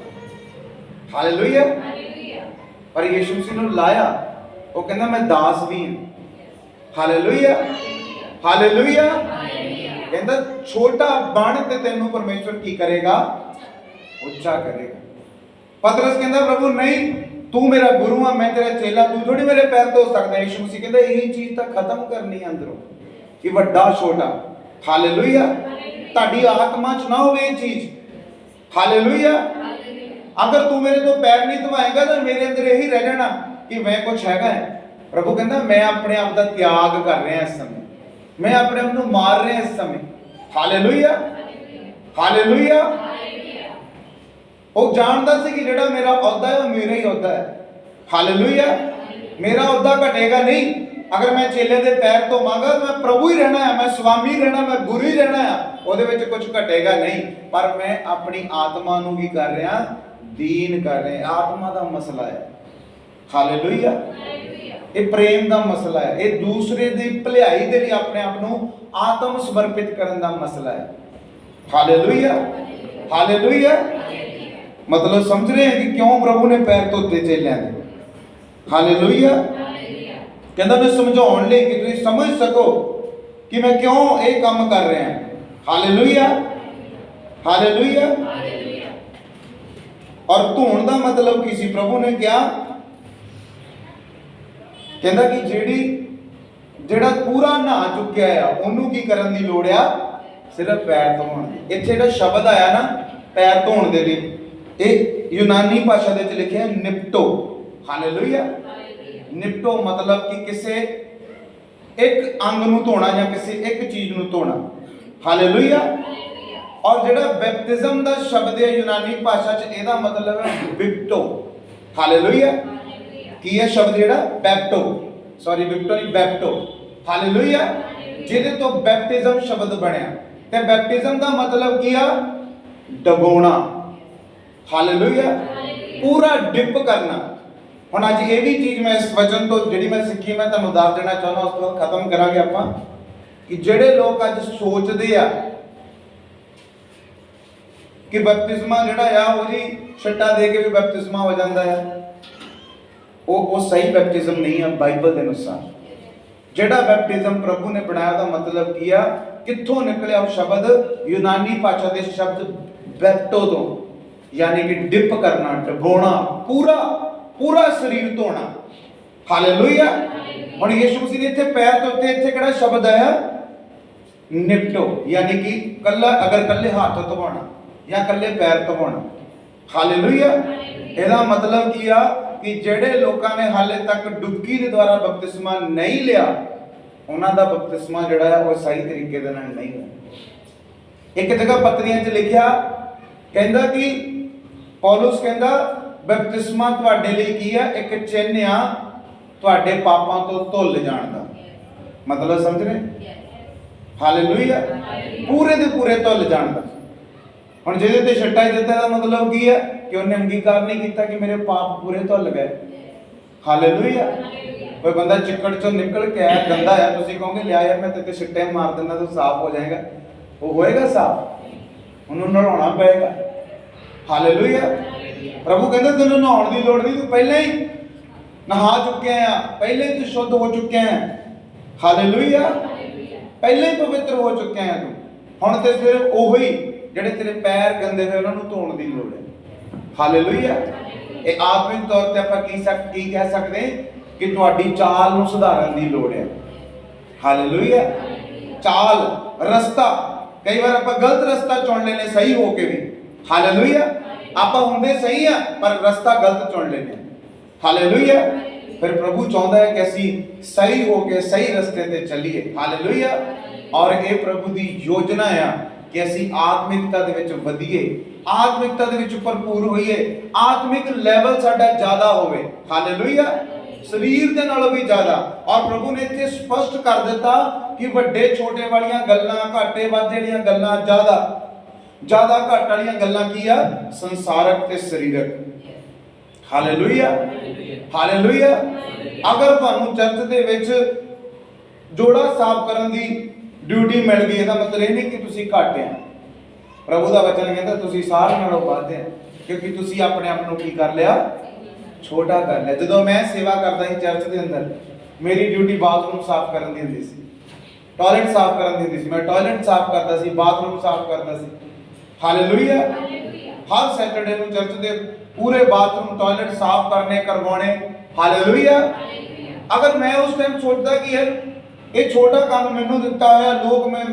ਹਾਲੇਲੂਇਆ। ਪਰ ਯਿਸੂ ਮਸੀਹ ਨੂੰ ਲਾਇਆ, ਉਹ ਕਹਿੰਦਾ ਮੈਂ ਦਾਸ ਵੀ ਹਾਂ, ਹਾਲੇਲੂਇਆ, ਹਾਲੇਲੂਇਆ। ਕਹਿੰਦਾ ਛੋਟਾ ਬਣ ਤੇ ਤੈਨੂੰ ਪਰਮੇਸ਼ਵਰ ਕੀ ਕਰੇਗਾ, ਉੱਚਾ ਕਰੇਗਾ। ਪਤਰਸ ਕਹਿੰਦਾ ਪ੍ਰਭੂ ਨਹੀਂ, ਤੂੰ ਮੇਰਾ ਗੁਰੂ ਆ, ਮੈਂ ਤੇਰਾ ਚੇਲਾ, ਤੂੰ ਥੋੜੀ ਮੇਰੇ ਪੈਰ ਧੋ ਸਕਦਾ। ਯਿਸੂ ਮਸੀਹ ਕਹਿੰਦਾ ਇਹੀ ਚੀਜ਼ ਤਾਂ ਖਤਮ ਕਰਨੀ ਅੰਦਰੋਂ, ਕਿ ਵੱਡਾ ਛੋਟਾ, ਹਾਲੇਲੂਇਆ। ਤੁਹਾਡੀ ਆਤਮਾ 'ਚ ਨਾ ਹੋਵੇ ਇਹ ਚੀਜ਼, ਹਾਲੇਲੂਇਆ। ਅਗਰ ਤੂੰ ਮੇਰੇ ਤੋਂ ਪੈਰ ਨਹੀਂ ਧਵਾਏਗਾ ਤਾਂ ਮੇਰੇ ਅੰਦਰ ਇਹੀ ਰਹਿ ਜਾਣਾ ਕਿ ਮੈਂ ਕੁਛ ਹੈਗਾ ਹੈ। ਪ੍ਰਭੂ ਕਹਿੰਦਾ ਮੈਂ ਆਪਣੇ ਆਪ ਦਾ ਤਿਆਗ ਕਰ ਰਿਹਾ ਇਸ ਸਮੇਂ, ਮੈਂ ਆਪਣੇ ਆਪ ਨੂੰ ਮਾਰ ਰਿਹਾ ਇਸ ਸਮੇਂ, ਹਾਲੇਲੂਇਆ, ਹਾਲੇਲੂਇਆ। ਉਹ ਜਾਣਦਾ ਸੀ ਕਿ ਜਿਹੜਾ ਮੇਰਾ ਅਹੁਦਾ ਹੈ ਉਹ ਮੇਰਾ ਹੀ ਅਹੁਦਾ ਹੈ, ਹਾਲੇਲੂਇਆ। ਮੇਰਾ ਅਹੁਦਾ ਘਟੇਗਾ ਨਹੀਂ। ਅਗਰ ਮੈਂ ਚੇਲੇ ਦੇ ਪੈਰ ਧੋਵਾਂਗਾ ਤਾਂ ਮੈਂ ਪ੍ਰਭੂ ਹੀ ਰਹਿਣਾ ਹੈ, ਮੈਂ ਸਵਾਮੀ ਰਹਿਣਾ, ਮੈਂ ਗੁਰੂ ਹੀ ਰਹਿਣਾ ਹੈ, ਉਹਦੇ ਵਿੱਚ ਕੁਝ ਘਟੇਗਾ ਨਹੀਂ। ਪਰ ਮੈਂ ਆਪਣੀ ਆਤਮਾ ਨੂੰ ਕੀ ਕਰ ਰਿਹਾ, ਦੀਨ ਕਰ ਰਿਹਾ। ਆਤਮਾ ਦਾ ਮਸਲਾ ਹੈ, ਹਾਲੇਲੂਇਆ। ਇਹ ਪ੍ਰੇਮ ਦਾ ਮਸਲਾ ਹੈ, ਇਹ ਦੂਸਰੇ ਦੀ ਭਲਾਈ ਦੇ ਲਈ ਆਪਣੇ ਆਪ ਨੂੰ ਆਤਮ ਸਮਰਪਿਤ ਕਰਨ ਦਾ ਮਸਲਾ ਹੈ, ਹਾਲੇਲੂਇਆ, ਹਾਲੇਲੂਇਆ। ਮਤਲਬ ਸਮਝ ਰਹੇ ਹਾਂ ਕਿ ਕਿਉਂ ਪ੍ਰਭੂ ਨੇ ਪੈਰ ਧੋਤੇ ਚੇਲਿਆਂ ਦੇ, ਹਾਲੇਲੂਇਆ। ਕਹਿੰਦਾ ਮੈਂ ਸਮਝਾਉਣ ਲਈ ਕਿ ਤੁਸੀਂ ਸਮਝ ਸਕੋ ਕਿ ਮੈਂ ਕਿਉਂ ਇਹ ਕੰਮ ਕਰ ਰਿਹਾ, ਹਾਲੇਲੂਇਆ, ਹਾਲੇਲੂਇਆ। ਔਰ ਧੋਣ ਦਾ ਮਤਲਬ ਕੀ ਸੀ? ਪ੍ਰਭੂ ਨੇ ਕਿਹਾ, ਕਹਿੰਦਾ ਕਿ ਜਿਹੜਾ ਪੂਰਾ ਨਹਾ ਚੁੱਕਿਆ ਆ ਉਹਨੂੰ ਕੀ ਕਰਨ ਦੀ ਲੋੜ ਆ, ਸਿਰਫ ਪੈਰ ਧੋਣ ਦੀ। ਇੱਥੇ ਜਿਹੜਾ ਸ਼ਬਦ ਆਇਆ ਨਾ ਪੈਰ ਧੋਣ ਦੇ ਲਈ, ਇਹ ਯੂਨਾਨੀ ਭਾਸ਼ਾ ਦੇ ਵਿੱਚ ਲਿਖਿਆ ਨਿਪਟੋ, ਹਾਲੇਲੂਇਆ। ਨਿਪਟੋ ਮਤਲਬ ਕਿ ਕਿਸੇ ਇੱਕ ਅੰਗ ਨੂੰ ਧੋਣਾ ਜਾਂ ਕਿਸੇ ਇੱਕ ਚੀਜ਼ ਨੂੰ ਧੋਣਾ, ਹਾਲੇਲੂਇਆ। ਔਰ ਜਿਹੜਾ ਬੈਪਟਿਜ਼ਮ ਦਾ ਸ਼ਬਦ ਹੈ ਯੂਨਾਨੀ ਭਾਸ਼ਾ 'ਚ, ਇਹਦਾ ਮਤਲਬ ਹੈ ਬਿਪਟੋ, ਹਾਲੇਲੂਇਆ। ਕੀ ਹੈ ਸ਼ਬਦ ਜਿਹੜਾ ਬੈਪਟੋ, ਸੌਰੀ ਬਿਪਟੋ ਨਹੀਂ, ਬੈਪਟੋ, ਹਾਲੇਲੂਇਆ। ਜਿਹਦੇ ਤੋਂ ਬੈਪਟਿਜ਼ਮ ਸ਼ਬਦ ਬਣਿਆ। ਤੇ ਬੈਪਟਿਜ਼ਮ ਦਾ ਮਤਲਬ ਕੀ ਆ, ਡਬੋਣਾ, ਹਾਲੇਲੂਇਆ, ਪੂਰਾ ਡਿਪ ਕਰਨਾ। ਹੁਣ ਅੱਜ ਇਹ ਵੀ ਚੀਜ਼ ਮੈਂ ਇਸ ਵਚਨ ਤੋਂ ਜਿਹੜੀ ਮੈਂ ਸਿੱਖੀ, ਮੈਂ ਤੁਹਾਨੂੰ ਦੱਸ ਦੇਣਾ ਚਾਹੁੰਦਾ, ਉਸ ਤੋਂ ਬਾਅਦ ਖਤਮ ਕਰਾਂਗੇ ਆਪਾਂ। ਕਿ ਜਿਹੜੇ ਲੋਕ ਅੱਜ ਸੋਚਦੇ ਆ ਕਿ ਬਪਤਿਸਮਾ ਜਿਹੜਾ ਆ ਉਹ ਜੀ ਛੱਟਾ ਦੇ ਕੇ ਵੀ ਬਪਤਿਸਮਾ ਹੋ ਜਾਂਦਾ ਹੈ, ਉਹ ਸਹੀ ਬੈਪਟਿਜ਼ਮ ਨਹੀਂ ਹੈ ਬਾਈਬਲ ਦੇ ਅਨੁਸਾਰ। ਜਿਹੜਾ ਬੈਪਟਿਜ਼ਮ ਪ੍ਰਭੂ ਨੇ ਬਣਾਇਆ ਦਾ ਮਤਲਬ ਕੀ ਆ, ਕਿੱਥੋਂ ਨਿਕਲਿਆ ਉਹ ਸ਼ਬਦ? ਯੂਨਾਨੀ ਭਾਸ਼ਾ ਦੇ ਸ਼ਬਦ ਬੈਪਟੋ ਤੋਂ, ਯਾਨੀ ਕਿ ਡਿਪ ਕਰਨਾ, ਡਬੋਣਾ, ਪੂਰਾ ਸਰੀਰ ਧੋਣਾ, ਹਾਲੇਲੂਇਆ। ਹੁਣ ਯਿਸੂ ਮਸੀਹ ਨੇ ਇੱਥੇ ਪੈਰ ਧੋਤੇ, ਇੱਥੇ ਕਿਹੜਾ ਸ਼ਬਦ ਆਇਆ? ਨਿਪਟੋ, ਯਾਨੀ ਕਿ ਅਗਰ ਕੱਲੇ ਹੱਥ ਧੋਣਾ ਜਾਂ ਕੱਲੇ ਪੈਰ ਧੋਣਾ, ਹਾਲੇਲੂਇਆ। ਇਹਦਾ ਮਤਲਬ ਕੀ ਆ ਕਿ ਜਿਹੜੇ ਲੋਕਾਂ ਨੇ ਹਾਲੇ ਤੱਕ ਡੁਬਕੀ ਦੇ ਦੁਆਰਾ ਬਪਤਿਸਮਾ ਨਹੀਂ ਲਿਆ, ਉਹਨਾਂ ਦਾ ਬਪਤਿਸਮਾ ਜਿਹੜਾ ਹੈ ਉਹ ਸਹੀ ਤਰੀਕੇ ਦੇ ਨਾਲ ਨਹੀਂ ਹੋਇਆ। ਇੱਕ ਜਗ੍ਹਾ ਪੱਤਰੀਆਂ 'ਚ ਲਿਖਿਆ, ਕਹਿੰਦਾ ਕਿ ਪੌਲੁਸ ਕਹਿੰਦਾ ਬਪਤਿਸਮਾ ਤੁਹਾਡੇ ਲਈ ਕੀ ਆ? ਇੱਕ ਚਿੰਨ੍ਹ ਆ ਤੁਹਾਡੇ ਪਾਪਾਂ ਤੋਂ ਧੁੱਲ ਜਾਣ ਦਾ। ਮਤਲਬ ਸਮਝ ਰਹੇ? ਹਾਲੇਲੂਇਆ, ਪੂਰੇ ਦੇ ਪੂਰੇ ਧੁੱਲ ਜਾਣ ਦਾ। ਹੁਣ ਜਿਹਦੇ ਤੇ ਛੱਟਾ ਹੀ ਦਿੱਤਾ, ਦਾ ਮਤਲਬ ਕੀ ਹੈ? ਕਿ ਉਹਨੇ ਅੰਗੀਕਾਰ ਨਹੀਂ ਕੀਤਾ ਕਿ ਮੇਰੇ ਪਾਪ ਪੂਰੇ ਧੁੱਲ ਗਏ, ਹਾਲੇਲੂਇਆ। ਕੋਈ ਬੰਦਾ ਚਿੱਕੜ ਚੋਂ ਨਿਕਲ ਕੇ ਆਇਆ, ਗੰਦਾ ਆ, ਤੁਸੀਂ ਕਹੋਗੇ ਲਿਆ ਯਾਰ ਮੈਂ ਤੇ ਛਿੱਟੇ ਮਾਰ ਦਿੰਦਾ ਤੂੰ ਸਾਫ਼ ਹੋ ਜਾਏਗਾ, ਉਹ ਹੋਏਗਾ ਸਾਫ਼? ਉਹਨੂੰ ਨਹਾਉਣਾ ਪਏਗਾ, ਹਾਲੇਲੂਇਆ। ਪ੍ਰਭੂ ਕਹਿੰਦਾ ਤੈਨੂੰ ਨਹਾਉਣ ਦੀ ਲੋੜ ਨਹੀਂ, ਤੂੰ ਪਹਿਲਾਂ ਹੀ ਨਹਾ ਚੁੱਕਿਆ ਆ, ਪਹਿਲਾਂ ਹੀ ਤੂੰ ਸ਼ੁੱਧ ਹੋ ਚੁੱਕਿਆ ਹੈ, ਹਾਲੇਲੂਇਆ। ਪਹਿਲਾਂ ਹੀ ਪਵਿੱਤਰ ਹੋ ਚੁੱਕਿਆ ਹੈ ਤੂੰ। ਹੁਣ ਤੇ ਸਿਰਫ ਉਹੀ ਜਿਹੜੇ ਤੇਰੇ ਪੈਰ ਗੰਦੇ ਹੋਏ ਉਹਨਾਂ ਨੂੰ ਧੋਣ ਦੀ ਲੋੜ ਹੈ, ਹਾਲੇਲੂਇਆ। ਇਹ ਆਤਮਿਕ ਤੌਰ ਤੇ ਆਪਾਂ ਕੀ ਕਹਿ ਸਕਦੇ ਕਿ ਤੁਹਾਡੀ ਚਾਲ ਨੂੰ ਸੁਧਾਰਨ ਦੀ ਲੋੜ ਹੈ, ਹਾਲੇਲੂਇਆ। ਚਾਲ, ਰਸਤਾ, ਕਈ ਵਾਰ ਆਪਾਂ ਗਲਤ ਰਸਤਾ ਚੁਣ ਲੈਨੇ ਸਹੀ ਹੋ ਕੇ ਵੀ, ਹਾਲੇਲੂਇਆ। ਆਪਾਂ ਹੁੰਦੇ ਸਹੀ ਆ ਪਰ ਰਸਤਾ ਗਲਤ ਚੁਣ ਲੈਨੇ, ਹਾਲੇਲੂਇਆ। ਫਿਰ ਪ੍ਰਭੂ ਚਾਹੁੰਦਾ ਹੈ ਕਿ ਅਸੀਂ ਸਹੀ ਹੋ ਕੇ ਸਹੀ ਰਸਤੇ ਤੇ ਚੱਲੀਏ, ਹਾਲੇਲੂਇਆ। ਔਰ ਇਹ ਪ੍ਰਭੂ ਦੀ ਯੋਜਨਾ ਆ ਕਿ ਅਸੀਂ ਆਤਮਿਕਤਾ ਦੇ ਵਿੱਚ ਵਧੀਏ, ਆਤਮਿਕਤਾ ਦੇ ਵਿੱਚ ਭਰਪੂਰ ਹੋਈਏ, ਆਤਮਿਕ ਲੈਵਲ ਸਾਡਾ ਜ਼ਿਆਦਾ ਹੋਵੇ, ਹਾਲੇਲੂਇਆ, ਸਰੀਰ ਦੇ ਨਾਲੋਂ ਵੀ ਜ਼ਿਆਦਾ। ਔਰ ਪ੍ਰਭੂ ਨੇ ਇੱਥੇ ਸਪਸ਼ਟ ਕਰ ਦਿੱਤਾ ਕਿ ਵੱਡੇ ਛੋਟੇ ਵਾਲੀਆਂ ਗੱਲਾਂ, ਘਾਟੇ ਵਾਧੇ ਵਾਲੀਆਂ ਗੱਲਾਂ, ਜ਼ਿਆਦਾ ਘਾਟ ਵਾਲੀਆਂ ਗੱਲਾਂ ਕੀ ਆ? ਸੰਸਾਰਕ ਤੇ ਸਰੀਰਕ, ਹਾਲੇਲੂਇਆ, ਹਾਲੇਲੂਇਆ। ਅਗਰ ਤੁਹਾਨੂੰ ਚਰਚ ਦੇ ਵਿੱਚ ਜੋੜਾ ਸਾਫ਼ ਕਰਨ ਦੀ ਡਿਊਟੀ ਮਿਲ ਗਈ, ਇਹਦਾ ਮਤਲਬ ਇਹ ਨਹੀਂ ਕਿ ਤੁਸੀਂ ਘੱਟ ਆ। ਪ੍ਰਭੂ ਦਾ ਵਚਨ ਕਹਿੰਦਾ ਤੁਸੀਂ ਸਾਰਿਆਂ ਨਾਲੋਂ ਵੱਧ ਆ, ਕਿਉਂਕਿ ਤੁਸੀਂ ਆਪਣੇ ਆਪ ਨੂੰ ਕੀ ਕਰ ਲਿਆ, ਛੋਟਾ ਕਰ ਲਿਆ। ਜਦੋਂ ਮੈਂ ਸੇਵਾ ਕਰਦਾ ਸੀ ਚਰਚ ਦੇ ਅੰਦਰ, ਮੇਰੀ ਡਿਊਟੀ ਬਾਥਰੂਮ ਸਾਫ਼ ਕਰਨ ਦੀ ਹੁੰਦੀ ਸੀ, ਟਾਇਲਟ ਸਾਫ਼ ਕਰਨ ਦੀ ਹੁੰਦੀ ਸੀ। ਮੈਂ ਟਾਇਲਟ ਸਾਫ਼ ਕਰਦਾ ਸੀ, ਬਾਥਰੂਮ ਸਾਫ਼ ਕਰਦਾ ਸੀ। ਹਾਲੇਲੂਇਆ। ਹਰ ਸੈਟਰਡੇ ਨੂੰ ਚਰਚ ਦੇ ਪੂਰੇ ਬਾਥਰੂਮ ਟਾਇਲਟ ਸਾਫ਼ ਕਰਨੇ, ਕਰਵਾਉਣੇ। ਹਾਲੇਲੂਇਆ। ਅਗਰ ਮੈਂ ਉਸ ਟਾਈਮ ਸੋਚਦਾ ਕਿ ਯਾਰ ਇਹ ਛੋਟਾ ਕੰਮ ਮੈਨੂੰ ਦਿੱਤਾ ਹੋਇਆ, ਲੋਕ ਮੈਂ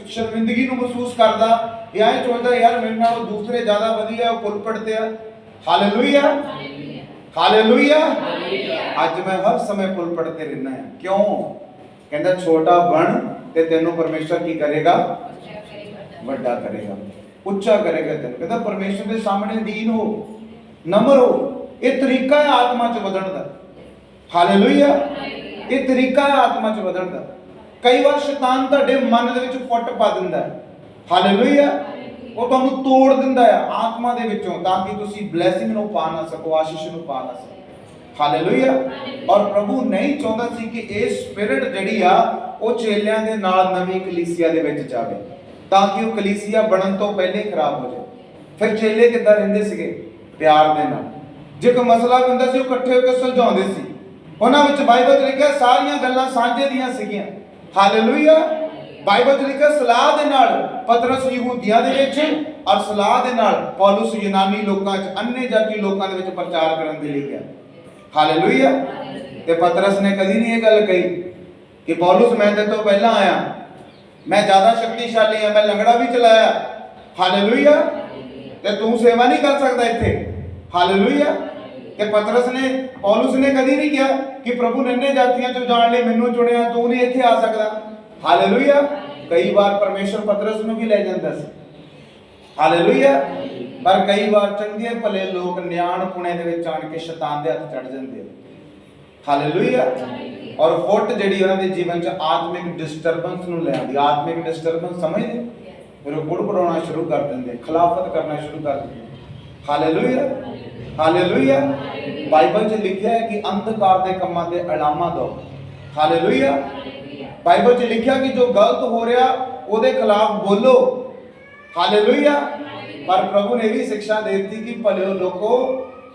ਸ਼ਰਮਿੰਦਗੀ ਨੂੰ ਮਹਿਸੂਸ ਕਰਦਾ, ਜਾਂ ਇਹ ਸੋਚਦਾ ਯਾਰ ਮੇਰੇ ਨਾਲੋਂ ਦੂਸਰੇ ਜ਼ਿਆਦਾ ਵਧੀਆ, ਉਹ ਪੁਲਪਟ ਤੇ ਆ। ਹਾਲੇਲੂਇਆ। ਹਾਲੇਲੂਇਆ। ਅੱਜ ਮੈਂ ਹਰ ਸਮੇਂ ਪੁਲਪਟ ਤੇ ਰਹਿਣਾ ਹੈ। ਕਿਉਂ? ਕਹਿੰਦਾ ਛੋਟਾ ਬਣ ਤੇ ਤੈਨੂੰ ਪਰਮੇਸ਼ਰ ਕੀ ਕਰੇਗਾ, ਵੱਡਾ ਕਰੇਗਾ, ਉੱਚਾ ਕਰੇਗਾ ਤੈਨੂੰ। ਕਹਿੰਦਾ ਪਰਮੇਸ਼ਰ ਦੇ ਸਾਹਮਣੇ ਦੀਨ ਹੋ, ਨਮਰ ਹੋ। ਇਹ ਤਰੀਕਾ ਹੈ ਆਤਮਾ 'ਚ ਵਧਣ ਦਾ। ਹਾਲੇਲੂਇਆ। ਇਹ ਤਰੀਕਾ ਹੈ ਆਤਮਾ 'ਚ ਵਧਣ ਦਾ। ਕਈ ਵਾਰ ਸ਼ੈਤਾਨ ਤੁਹਾਡੇ ਮਨ ਦੇ ਵਿੱਚ ਫੁੱਟ ਪਾ ਦਿੰਦਾ ਹੈ। ਹਾਲੇਲੂਇਆ। ਉਹ ਤੁਹਾਨੂੰ ਤੋੜ ਦਿੰਦਾ ਹੈ ਆਤਮਾ ਦੇ ਵਿੱਚੋਂ, ਤਾਂ ਕਿ ਤੁਸੀਂ ਬਲੇਸਿੰਗ ਨੂੰ ਪਾ ਨਾ ਸਕੋ, ਆਸ਼ੀਸ਼ ਨੂੰ ਪਾ ਨਾ ਸਕੋ। ਹਾਲੇਲੂਇਆ। ਔਰ ਪ੍ਰਭੂ ਨਹੀਂ ਚਾਹੁੰਦਾ ਸੀ ਕਿ ਇਹ ਸਪਿਰਿਟ ਜਿਹੜੀ ਆ ਉਹ ਚੇਲਿਆਂ ਦੇ ਨਾਲ ਨਵੀਂ ਕਲੀਸਿਆ ਦੇ ਵਿੱਚ ਜਾਵੇ, ਤਾਂ ਕਿ ਉਹ ਕਲੀਸਿਆ ਬਣਨ ਤੋਂ ਪਹਿਲੇ ਖਰਾਬ ਹੋ ਜਾਏ। ਫਿਰ ਚੇਲੇ ਕਿੱਦਾਂ ਰਹਿੰਦੇ ਸੀਗੇ? ਪਿਆਰ ਦੇ ਨਾਲ। ਜੇ ਕੋਈ ਮਸਲਾ ਹੁੰਦਾ ਸੀ ਉਹ ਇਕੱਠੇ ਹੋ ਕੇ ਸੁਲਝਾਉਂਦੇ ਸੀ। ਉਹਨਾਂ ਵਿੱਚ ਬਾਈਬਲ 'ਚ ਲਿਖਿਆ ਸਾਰੀਆਂ ਗੱਲਾਂ ਸਾਂਝੇ ਦੀਆਂ ਸੀਗੀਆਂ। ਹਾਲੇਲੂਇਆ। ਬਾਈਬਲ 'ਚ ਲਿਖਿਆ ਸਲਾਹ ਦੇ ਨਾਲ ਪਤਰਸ ਯਹੂਦੀਆਂ ਦੇ ਵਿੱਚ, ਔਰ ਸਲਾਹ ਦੇ ਨਾਲ ਪੌਲੁਸ ਯੂਨਾਨੀ ਲੋਕਾਂ 'ਚ, ਅੰਨੇ ਜਾਤੀ ਲੋਕਾਂ ਦੇ ਵਿੱਚ ਪ੍ਰਚਾਰ ਕਰਨ ਦੇ ਲਈ ਗਿਆ। ਹਾਲੇਲੂਇਆ। ਤੇ ਪਤਰਸ ਨੇ ਕਦੀ ਨਹੀਂ ਇਹ ਗੱਲ ਕਹੀ ਕਿ ਪੌਲੁਸ ਮੈਂ ਤੇ ਤੋਂ ਪਹਿਲਾਂ ਆਇਆ, ਮੈਂ ਜ਼ਿਆਦਾ ਸ਼ਕਤੀਸ਼ਾਲੀ ਹਾਂ, ਮੈਂ ਲੰਗੜਾ ਵੀ ਚਲਾਇਆ। ਹਾਲੇਲੂਇਆ। ਤੇ ਤੂੰ ਸੇਵਾ ਨਹੀਂ ਕਰ ਸਕਦਾ ਇੱਥੇ। ਹਾਲੇਲੂਇਆ। ਤੇ ਪਤਰਸ ਨੇ, ਪੌਲੁਸ ਨੇ ਕਦੀ ਨਹੀਂ ਕਿਹਾ ਕਿ ਪ੍ਰਭੂ ਨੇ ਅੰਨੇ ਜਾਤੀਆਂ 'ਚੋਂ ਜਾਣ ਲਈ ਮੈਨੂੰ ਚੁਣਿਆ, ਤੂੰ ਨਹੀਂ ਇੱਥੇ ਆ ਸਕਦਾ। ਹਾਲੇਲੂਇਆ। ਕਈ ਵਾਰ ਪਰਮੇਸ਼ਰ ਪਤਰਸ ਨੂੰ ਵੀ ਲੈ ਜਾਂਦਾ ਸੀ। ਹਾਲੇਲੂਇਆ। ਪਰ ਕਈ ਵਾਰ ਚੰਗੇ ਭਲੇ ਲੋਕ ਨਿਆਣ ਪੁਣੇ ਦੇ ਵਿੱਚ ਆਣ ਕੇ ਸ਼ੈਤਾਨ ਦੇ ਹੱਥ ਚੜ ਜਾਂਦੇ। ਹਾਲੇਲੂਇਆ। ਔਰ ਫੁੱਟ ਜਿਹੜੀ ਉਹਨਾਂ ਦੇ ਜੀਵਨ 'ਚ ਆਤਮਿਕ ਡਿਸਟਰਬੈਂਸ ਨੂੰ ਲੈ ਆਉਂਦੀ। ਆਤਮਿਕ ਡਿਸਟਰਬੈਂਸ ਸਮਝਦੇ? ਫਿਰ ਉਹ ਗੁੜਗੁੜਾਉਣਾ ਸ਼ੁਰੂ ਕਰ ਦਿੰਦੇ, ਖਿਲਾਫਤ ਕਰਨਾ ਸ਼ੁਰੂ ਕਰ ਦਿੰਦੇ। ਹਾਲੇਲੂਇਆ। ਹਾਲੇਲੂਇਆ। ਬਾਈਬਲ 'ਚ ਲਿਖਿਆ ਹੈ ਕਿ ਅੰਧਕਾਰ ਦੇ ਕੰਮਾਂ ਦੇ ਅਲਾਮਾ ਦਿਓ। ਹਾਲੇਲੂਇਆ। ਬਾਈਬਲ 'ਚ ਲਿਖਿਆ ਕਿ ਜੋ ਗਲਤ ਹੋ ਰਿਹਾ ਉਹਦੇ ਖਿਲਾਫ ਬੋਲੋ। ਹਾਲੇਲੂਇਆ। ਪਰ ਪ੍ਰਭੂ ਨੇ ਵੀ ਸਿੱਖਿਆ ਦੇ ਦਿੱਤੀ ਕਿ ਭਲਿਓ ਲੋਕੋ,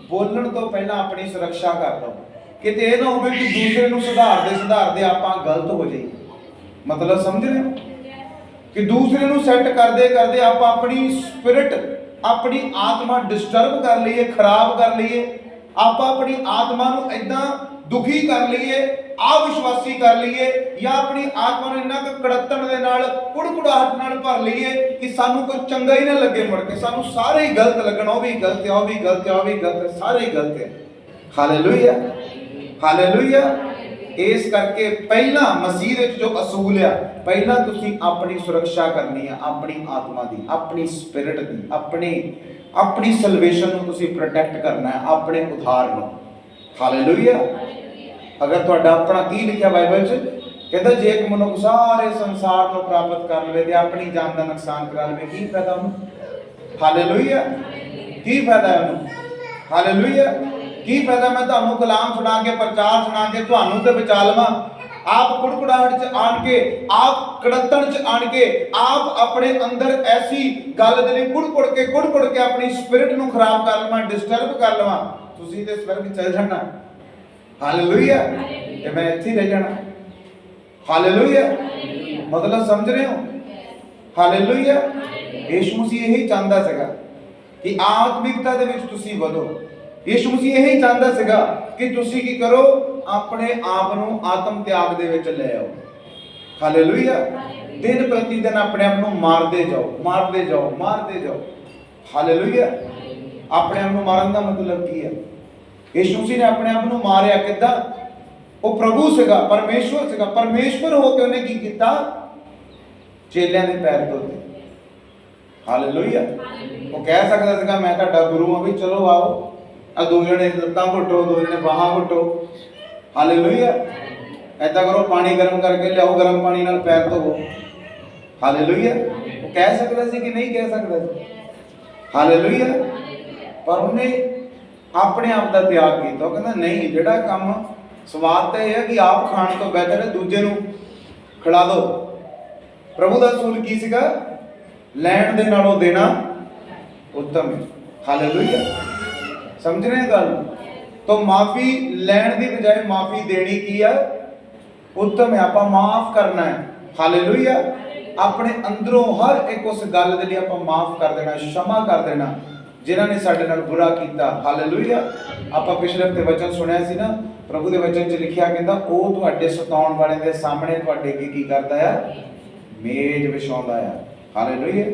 ਬੋਲਣ ਤੋਂ ਪਹਿਲਾਂ ਆਪਣੀ ਸੁਰੱਖਿਆ ਕਰ ਲਓ। ਕਿਤੇ ਇਹ ਨਾ ਹੋਵੇ ਕਿ ਦੂਸਰੇ ਨੂੰ ਸੁਧਾਰਦੇ ਆਪਾਂ ਗਲਤ ਹੋ ਜਾਈਏ। ਮਤਲਬ ਸਮਝ ਰਹੇ ਹੋ? ਕਿ ਦੂਸਰੇ ਨੂੰ ਸੈੱਟ ਕਰਦੇ ਆਪਾਂ ਆਪਣੀ ਸਪਿਰਿਟ, ਆਪਣੀ ਆਤਮਾ ਡਿਸਟਰਬ ਕਰ ਲਈਏ, ਖਰਾਬ ਕਰ ਲਈਏ। ਆਪਾਂ ਆਪਣੀ ਆਤਮਾ ਨੂੰ ਏਦਾਂ ਦੁਖੀ ਕਰ ਲਈਏ, ਅਵਿਸ਼ਵਾਸੀ ਕਰ ਲਈਏ, ਜਾਂ ਆਪਣੀ ਆਤਮਾ ਨੂੰ ਇੰਨਾ ਕੁ ਕੜੱਤਣ ਦੇ ਨਾਲ, ਕੁੜਕੁੜਾਹਟ ਨਾਲ ਭਰ ਲਈਏ ਕਿ ਸਾਨੂੰ ਕੋਈ ਚੰਗਾ ਹੀ ਨਾ ਲੱਗੇ। ਮੁੜ ਕੇ ਸਾਨੂੰ ਸਾਰੇ ਹੀ ਗਲਤ ਲੱਗਣ, ਉਹ ਵੀ ਗਲਤ ਹੈ, ਉਹ ਵੀ ਗਲਤ ਹੈ, ਉਹ ਵੀ ਗਲਤ ਹੈ, ਸਾਰੇ ਹੀ ਗਲਤ ਹੈ। ਹਾਲੇਲੂਇਆ। ਹਾਲੇਲੂਇਆ। ਇਸ ਕਰਕੇ ਪਹਿਲਾਂ ਮਸੀਹ ਵਿੱਚ ਜੋ ਅਸੂਲ ਆ, ਪਹਿਲਾਂ ਤੁਸੀਂ ਆਪਣੀ ਸੁਰੱਖਿਆ ਕਰਨੀ ਆ, ਆਪਣੀ ਆਤਮਾ ਦੀ, ਆਪਣੀ ਸਪਿਰਿਟ ਦੀ, ਆਪਣੀ ਸਲਵੇਸ਼ਨ ਨੂੰ ਤੁਸੀਂ ਪ੍ਰੋਟੈਕਟ ਕਰਨਾ ਹੈ, ਆਪਣੇ ਉਧਾਰ ਨੂੰ। ਹਾਲੇਲੂਇਆ। ਅਗਰ ਤੁਹਾਡਾ ਆਪਣਾ ਕੀ ਲਿਖਿਆ ਬਾਈਬਲ 'ਚ? ਕਹਿੰਦਾ ਜੇ ਇੱਕ ਮਨੁੱਖ ਸਾਰੇ ਸੰਸਾਰ ਨੂੰ ਪ੍ਰਾਪਤ ਕਰ ਲਵੇ ਤੇ ਆਪਣੀ ਜਾਨ ਦਾ ਨੁਕਸਾਨ ਕਰਾ ਲਵੇ, ਕੀ ਫਾਇਦਾ ਉਹਨੂੰ? ਹਾਲੇਲੂਇਆ। ਕੀ ਫਾਇਦਾ ਹੈ ਉਹਨੂੰ? ਹਾਲੇਲੂਇਆ। ਕੀ ਫਾਇਦਾ ਮੈਂ ਤੁਹਾਨੂੰ ਕਲਾਮ ਸੁਣਾ ਕੇ, ਪ੍ਰਚਾਰ ਸੁਣਾ ਕੇ ਤੁਹਾਨੂੰ ਤੇ ਬਚਾ ਲਵਾਂ, ਆਪ ਕੁੜਕੁੜਾਹਟ 'ਚ ਆਣ ਕੇ, ਆਪ ਕੜੱਤਣ 'ਚ ਆਣ ਕੇ, ਆਪ ਆਪਣੇ ਅੰਦਰ ਐਸੀ ਗੱਲ ਦੇ ਲਈ ਕੁੜਕੁੜ ਕੇ ਆਪਣੀ ਸਪਿਰਿਟ ਨੂੰ ਖਰਾਬ ਕਰ ਲਵਾਂ, ਡਿਸਟਰਬ ਕਰ ਲਵਾਂ। ਤੁਸੀਂ ਤੇ ਸਵਰਗ ਚਲ ਜਾਣਾ। ਹਾਲੇਲੂਇਆ। ਤੇ ਮੈਂ ਇੱਥੇ ਰਹਿ ਜਾਣਾ। ਹਾਲੇਲੂਇਆ। ਮਤਲਬ ਸਮਝ ਰਹੇ ਹੋ? ਹਾਲੇਲੂਇਆ। ਯਿਸੂ ਮਸੀਹ ਇਹੀ ਚਾਹੁੰਦਾ ਸੀਗਾ ਕਿ ਆਤਮਿਕਤਾ ਦੇ ਵਿੱਚ ਤੁਸੀਂ ਵਧੋ। ਯਿਸੂ ਮਸੀਹ ਇਹੀ ਚਾਹੁੰਦਾ ਸੀਗਾ ਕਿ ਤੁਸੀਂ ਕੀ ਕਰੋ? ਆਪਣੇ ਆਪ ਨੂੰ ਆਤਮ ਤਿਆਗ ਦੇ ਵਿੱਚ ਲੈ ਆਓ। ਹਾਲੇਲੂਇਆ। ਦਿਨ ਪ੍ਰਤੀ ਦਿਨ ਆਪਣੇ ਆਪ ਨੂੰ ਮਾਰਦੇ ਜਾਓ। ਹਾਲੇਲੂਇਆ। ਆਪਣੇ ਆਪ ਨੂੰ ਮਾਰਨ ਦਾ ਮਤਲਬ ਕੀ ਹੈ? ਯਿਸੂ ਮਸੀਹ ਨੇ ਆਪਣੇ ਆਪ ਨੂੰ ਮਾਰਿਆ ਕਿੱਦਾਂ? ਉਹ ਪ੍ਰਭੂ ਸੀਗਾ, ਪਰਮੇਸ਼ਵਰ ਸੀਗਾ। ਪਰਮੇਸ਼ਵਰ ਹੋ ਕੇ ਉਹਨੇ ਕੀ ਕੀਤਾ? ਚੇਲਿਆਂ ਦੇ ਪੈਰ ਧੋਤੇ। ਹਾਲੇਲੂਇਆ। ਉਹ ਕਹਿ ਸਕਦਾ ਸੀਗਾ ਮੈਂ ਤੁਹਾਡਾ ਗੁਰੂ ਹਾਂ, ਵੀ ਚਲੋ ਆਓ, ਆ ਦੋ ਜਣੇ ਲੱਤਾਂ ਘੁੱਟੋ, ਦੋ ਜਣੇ ਬਾਹਾਂ ਘੁੱਟੋ। ਹਾਲੇਲੂਇਆ। ਏਦਾਂ ਕਰੋ, ਪਾਣੀ ਗਰਮ ਕਰਕੇ ਲਿਆਓ, ਗਰਮ ਪਾਣੀ ਨਾਲ ਪੈਰ ਧੋਵੋ। ਹਾਲੇਲੂਇਆ। ਉਹ ਕਹਿ ਸਕਦਾ ਸੀ ਕਿ ਨਹੀਂ ਕਹਿ ਸਕਦਾ ਸੀ? ਹਾਲੇਲੂਇਆ। ਪਰ ਉਹਨੇ ਆਪਣੇ ਆਪ ਦਾ ਤਿਆਗ ਕੀਤਾ। ਉਹ ਕਹਿੰਦਾ ਨਹੀਂ, ਜਿਹੜਾ ਕੰਮ ਸਵਾਦ ਤਾਂ ਇਹ ਹੈ ਕਿ ਆਪ ਖਾਣ ਤੋਂ ਬਿਹਤਰ ਹੈ ਦੂਜੇ ਨੂੰ ਖਿਲਾ ਦਿਓ। ਪ੍ਰਭੂ ਦਾ ਅਸੂਲ ਕੀ ਸੀਗਾ? ਲੈਣ ਦੇ ਨਾਲੋਂ ਦੇਣਾ ਉੱਤਮ ਹੈ। ਹਾਲੇਲੂਇਆ, ਸਮਝ ਰਹੇ ਹੋ ਗੱਲ? ਤਾਂ ਮਾਫੀ ਲੈਣ ਦੀ ਬਜਾਏ ਮਾਫੀ ਦੇਣੀ ਕੀ ਹੈ? ਉੱਤਮ ਹੈ। ਆਪਾਂ ਮਾਫ ਕਰਨਾ ਹੈ। ਹਾਲੇਲੂਇਆ, ਆਪਣੇ ਅੰਦਰੋਂ ਹਰ ਇੱਕ ਉਸ ਗੱਲ ਦੇ ਲਈ ਆਪਾਂ ਮਾਫ ਕਰ ਦੇਣਾ, क्षमा ਕਰ ਦੇਣਾ ਜਿਨ੍ਹਾਂ ਨੇ ਸਾਡੇ ਨਾਲ ਬੁਰਾ ਕੀਤਾ। ਹਾਲੇਲੂਇਆ, ਆਪਾਂ ਪਿਛਲੇ ਹਫ਼ਤੇ ਵਚਨ ਸੁਣਿਆ ਸੀ ਨਾ, ਪ੍ਰਭੂ ਦੇ ਵਚਨ 'ਚ ਲਿਖਿਆ ਕਹਿੰਦਾ ਉਹ ਤੁਹਾਡੇ ਸਤਾਉਣ ਵਾਲੇ ਦੇ ਸਾਹਮਣੇ ਤੁਹਾਡੇ ਕੀ ਕਰਦਾ ਆ? ਮੇਜ਼ ਵਿਛਾਉਂਦਾ ਆ। ਹਾਲੇਲੂਇਆ,